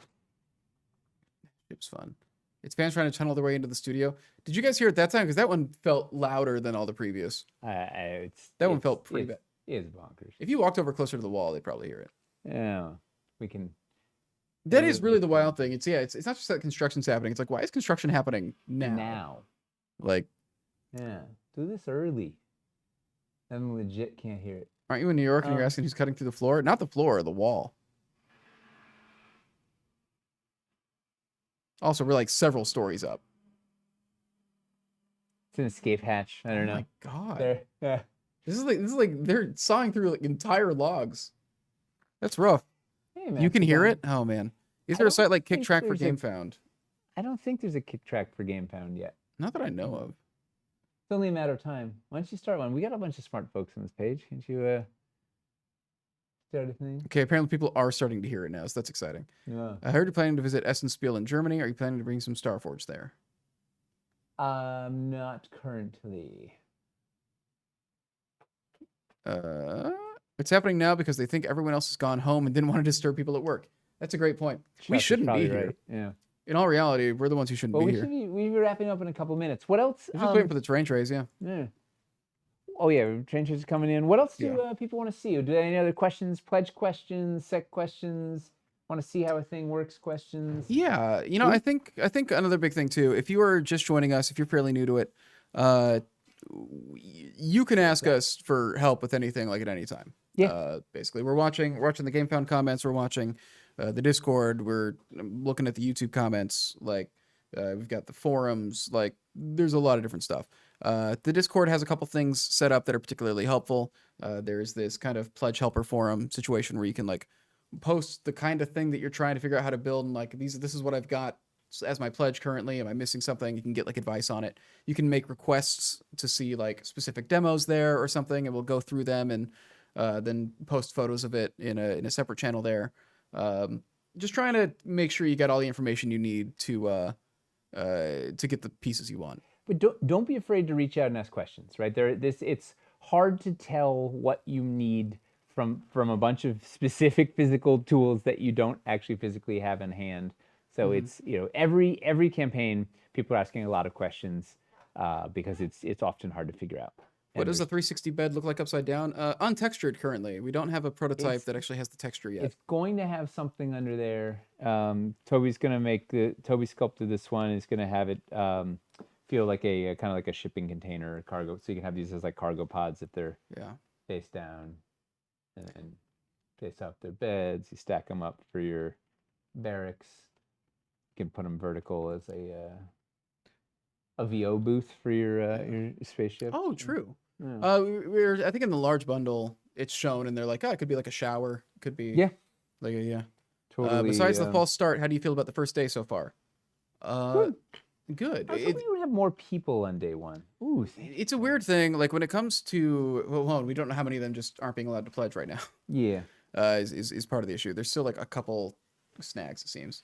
It was fun. It's fans trying to tunnel their way into the studio. Did you guys hear it that time? Because that one felt louder than all the previous. That one felt pretty bad. It is bonkers. If you walked over closer to the wall, they'd probably hear it. Yeah, we can. That It is would really be the fun. wild thing. It's not just that construction's happening. It's like, why is construction happening now? Now. Like, Yeah. Do this early. Then legit can't hear it. aren't you in New York and you're asking who's cutting through the floor? Not the floor, the wall. Also, we're like several stories up. It's an escape hatch. I don't Oh know. my god. There. Yeah. This is like they're sawing through like entire logs. That's rough. Hey, man, You can hear Sagan. it? Oh man. Is I there a don't site like think KickTrack for there's a- GameFound? I don't think there's a kick track for GameFound yet. Not that I know of. It's only a matter of time. Why don't you start one? We got a bunch of smart folks on this page. Can't you start a thing? Okay, apparently people are starting to hear it now, so that's exciting. Yeah. I heard you're planning to visit Essenspiel in Germany. Are you planning to bring some Starforged there? Not currently. It's happening now because they think everyone else has gone home and didn't want to disturb people at work. That's a great point. We Chuck is shouldn't be probably here. right. Yeah. In all reality, we're the ones who shouldn't Well, be we here. should be. We'll be wrapping up in a couple minutes. What else? We're just waiting for the terrain trays, yeah. Yeah. Oh yeah, train is coming in. What else do Yeah. people want to see? Do they have any other questions? Pledge questions, sec questions. Want to see how a thing works? Questions. Yeah, you know, I think another big thing too. If you are just joining us, if you're fairly new to it, you can ask us for help with anything, like at any time. Yeah. Basically, we're watching the GameFound comments. We're watching the Discord. We're looking at the YouTube comments. Like we've got the forums. Like there's a lot of different stuff. The Discord has a couple things set up that are particularly helpful. There's this kind of pledge helper forum situation where you can like post the kind of thing that you're trying to figure out how to build, and like this is what I've got as my pledge currently. Am I missing something? You can get like advice on it. You can make requests to see like specific demos there or something, and we'll go through them and then post photos of it in a separate channel there. Just trying to make sure you get all the information you need to get the pieces you want. But don't be afraid to reach out and ask questions. Right there, it's hard to tell what you need from a bunch of specific physical tools that you don't actually physically have in hand. So it's every campaign people are asking a lot of questions because it's often hard to figure out. What does a 360 bed look like upside down? Untextured currently. We don't have a prototype that actually has the texture yet. It's going to have something under there. Toby's going to Toby sculpted this one. He's going to have it feel like a kind of like a shipping container, cargo. So you can have these as like cargo pods if they're face down, and then face up their beds. You stack them up for your barracks. You can put them vertical as a VO booth for your spaceship. Oh, true. Yeah. We're I think in the large bundle it's shown, and they're like, it could be like a shower. It could be like a Totally. Besides the false start, how do you feel about the first day so far? Good. I was hoping we would have more people on day one. Ooh, It's a weird thing. Like when it comes to we don't know how many of them just aren't being allowed to pledge right now. yeah. Is part of the issue. There's still like a couple snags, it seems.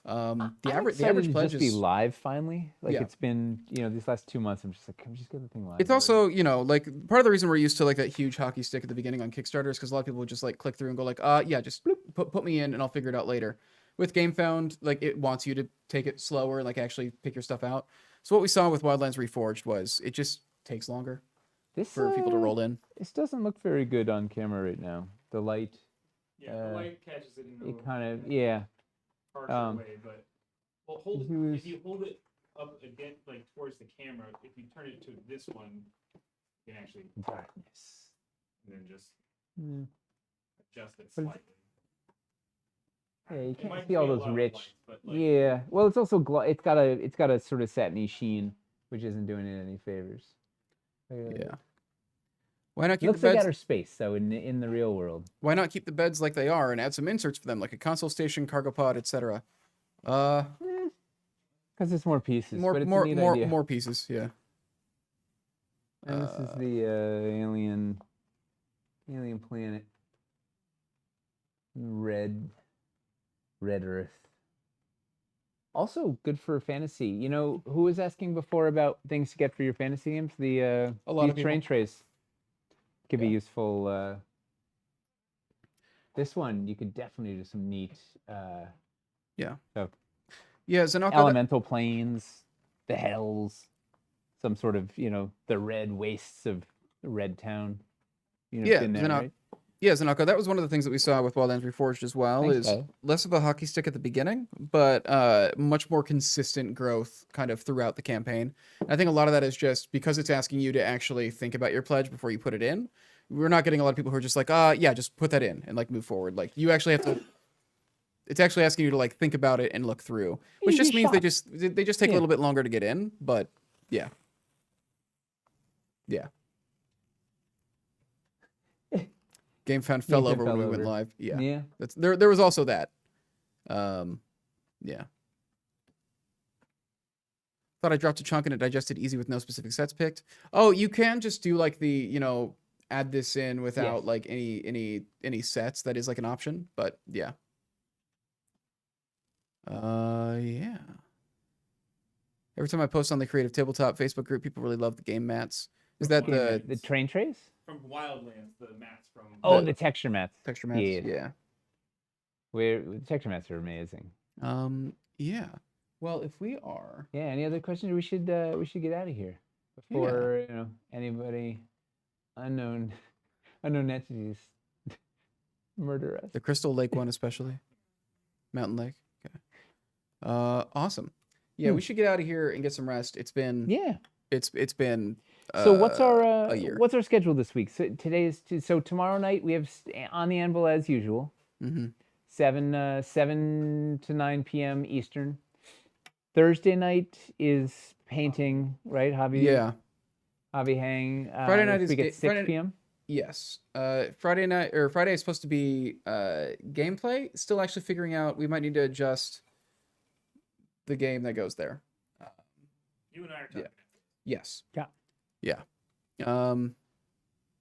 The average to pledge just be is live finally. Like Yeah. it's been these last 2 months. I'm just like, can we just get the thing live? It's also, like part of the reason we're used to like that huge hockey stick at the beginning on Kickstarter is because a lot of people would just like click through and go like, yeah, just bloop, put me in and I'll figure it out later. With GameFound, like it wants you to take it slower and like actually pick your stuff out. So what we saw with Wildlands Reforged was it just takes longer for people to roll in. This doesn't look very good on camera right now. The light, Yeah, the light catches it in it a kind of harsher way, but He was- if you hold it up again, like towards the camera, if you turn it to this one, you can actually darkness. and then just Yeah. adjust it But it's- slightly. Yeah, you It can't might see all be a those lot of rich. lights, but, like, Yeah, well, it's also it's got a sort of satiny sheen, which isn't doing it any favors. Yeah. Why not It keep looks the like beds? outer space, though, in the real world. Why not keep the beds like they are and add some inserts for them, like a console station, cargo pod, etc. Because it's more pieces. but it's a neat idea. More pieces. Yeah. And this is the alien planet. Red Earth. Also good for fantasy. You know, who was asking before about things to get for your fantasy games? The A lot of these train people. trays could be useful. This one you could definitely do some neat Yeah. stuff. Yeah. Zanaka. Elemental planes, the hells, some sort of the red wastes of Red Town. Yeah, been there, Zanaka. right? Yeah, Zanaka. That was one of the things that we saw with Wildlands Reforged as well. Thanks, is Tyler. less of a hockey stick at the beginning, but much more consistent growth kind of throughout the campaign. And I think a lot of that is just because it's asking you to actually think about your pledge before you put it in. We're not getting a lot of people who are just like, yeah, just put that in and like move forward. Like you actually have to it's actually asking you to like think about it and look through, which Easy just means shot. they just take a Yeah. little bit longer to get in. But yeah, yeah. Game found fell Game over when fell we went over. live. Yeah, Yeah. that's there was also that. Yeah. Thought I dropped a chunk and it digested easy with no specific sets picked. Oh, you can just do like the, add this in without Yes. like any sets. That is like an option, but yeah. Yeah. Every time I post on the Creative Tabletop Facebook group, people really love the game mats. Is that The the train trays? From Wildlands, the mats from. Oh, The- the texture mats. texture mats? Yeah. Yeah. The texture mats are amazing. Yeah. Well, if we are, Yeah. Any other questions? We should get out of here before anybody unknown entities murder us. the Crystal Lake one especially, Mountain Lake. Okay. Awesome. Yeah, we should get out of here and get some rest. It's been Yeah. it's been So what's our a year. what's our schedule this week? So so tomorrow night we have On the Anvil as usual. Mm-hmm. 7 to 9 p.m. Eastern. Thursday night is painting, right? Hobby Yeah. Hang. Friday night this is week at 6 Friday- p.m. Yes. Friday is supposed to be gameplay. Still actually figuring out. We might need to adjust the game that goes there. You and I are talking. Yes. Yeah. Yeah.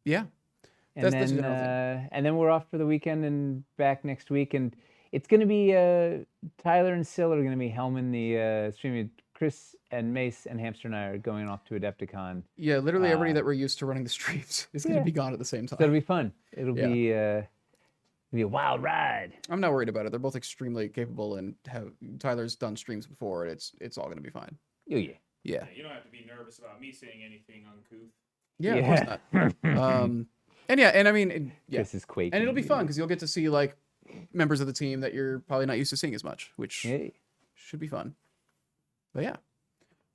Yeah. And That's then the general thing. and then we're off for the weekend and back next week, and it's gonna be Tyler and Sil are gonna be helming the streaming. Chris and Mace and Hamster and I are going off to Adepticon. Yeah. Literally everybody that we're used to running the streams is going to Yeah. be gone at the same time. So it'll be fun. It'll Yeah. be a wild ride. I'm not worried about it. They're both extremely capable and Tyler's done streams before, and it's all going to be fine. Oh yeah. Yeah. Yeah, you don't have to be nervous about me saying anything uncouth. Yeah. Of course not. And yeah, and I mean, yeah, Chris is quaking. and it'll be fun because you'll get to see like members of the team that you're probably not used to seeing as much, which Yeah. should be fun. But yeah.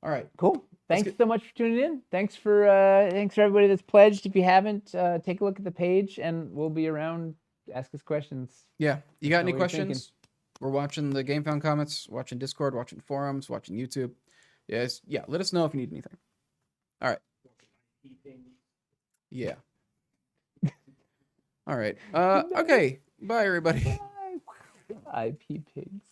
All right. Cool. Thanks get- so much for tuning in. Thanks for everybody that's pledged. If you haven't, take a look at the page, and we'll be around. Ask us questions. Yeah. You got know any what you're thinking. questions? We're watching the Game Found comments, watching Discord, watching forums, watching YouTube. Yes. Yeah. Let us know if you need anything. All right. Yeah. All right. Okay. Bye, everybody. IP pigs.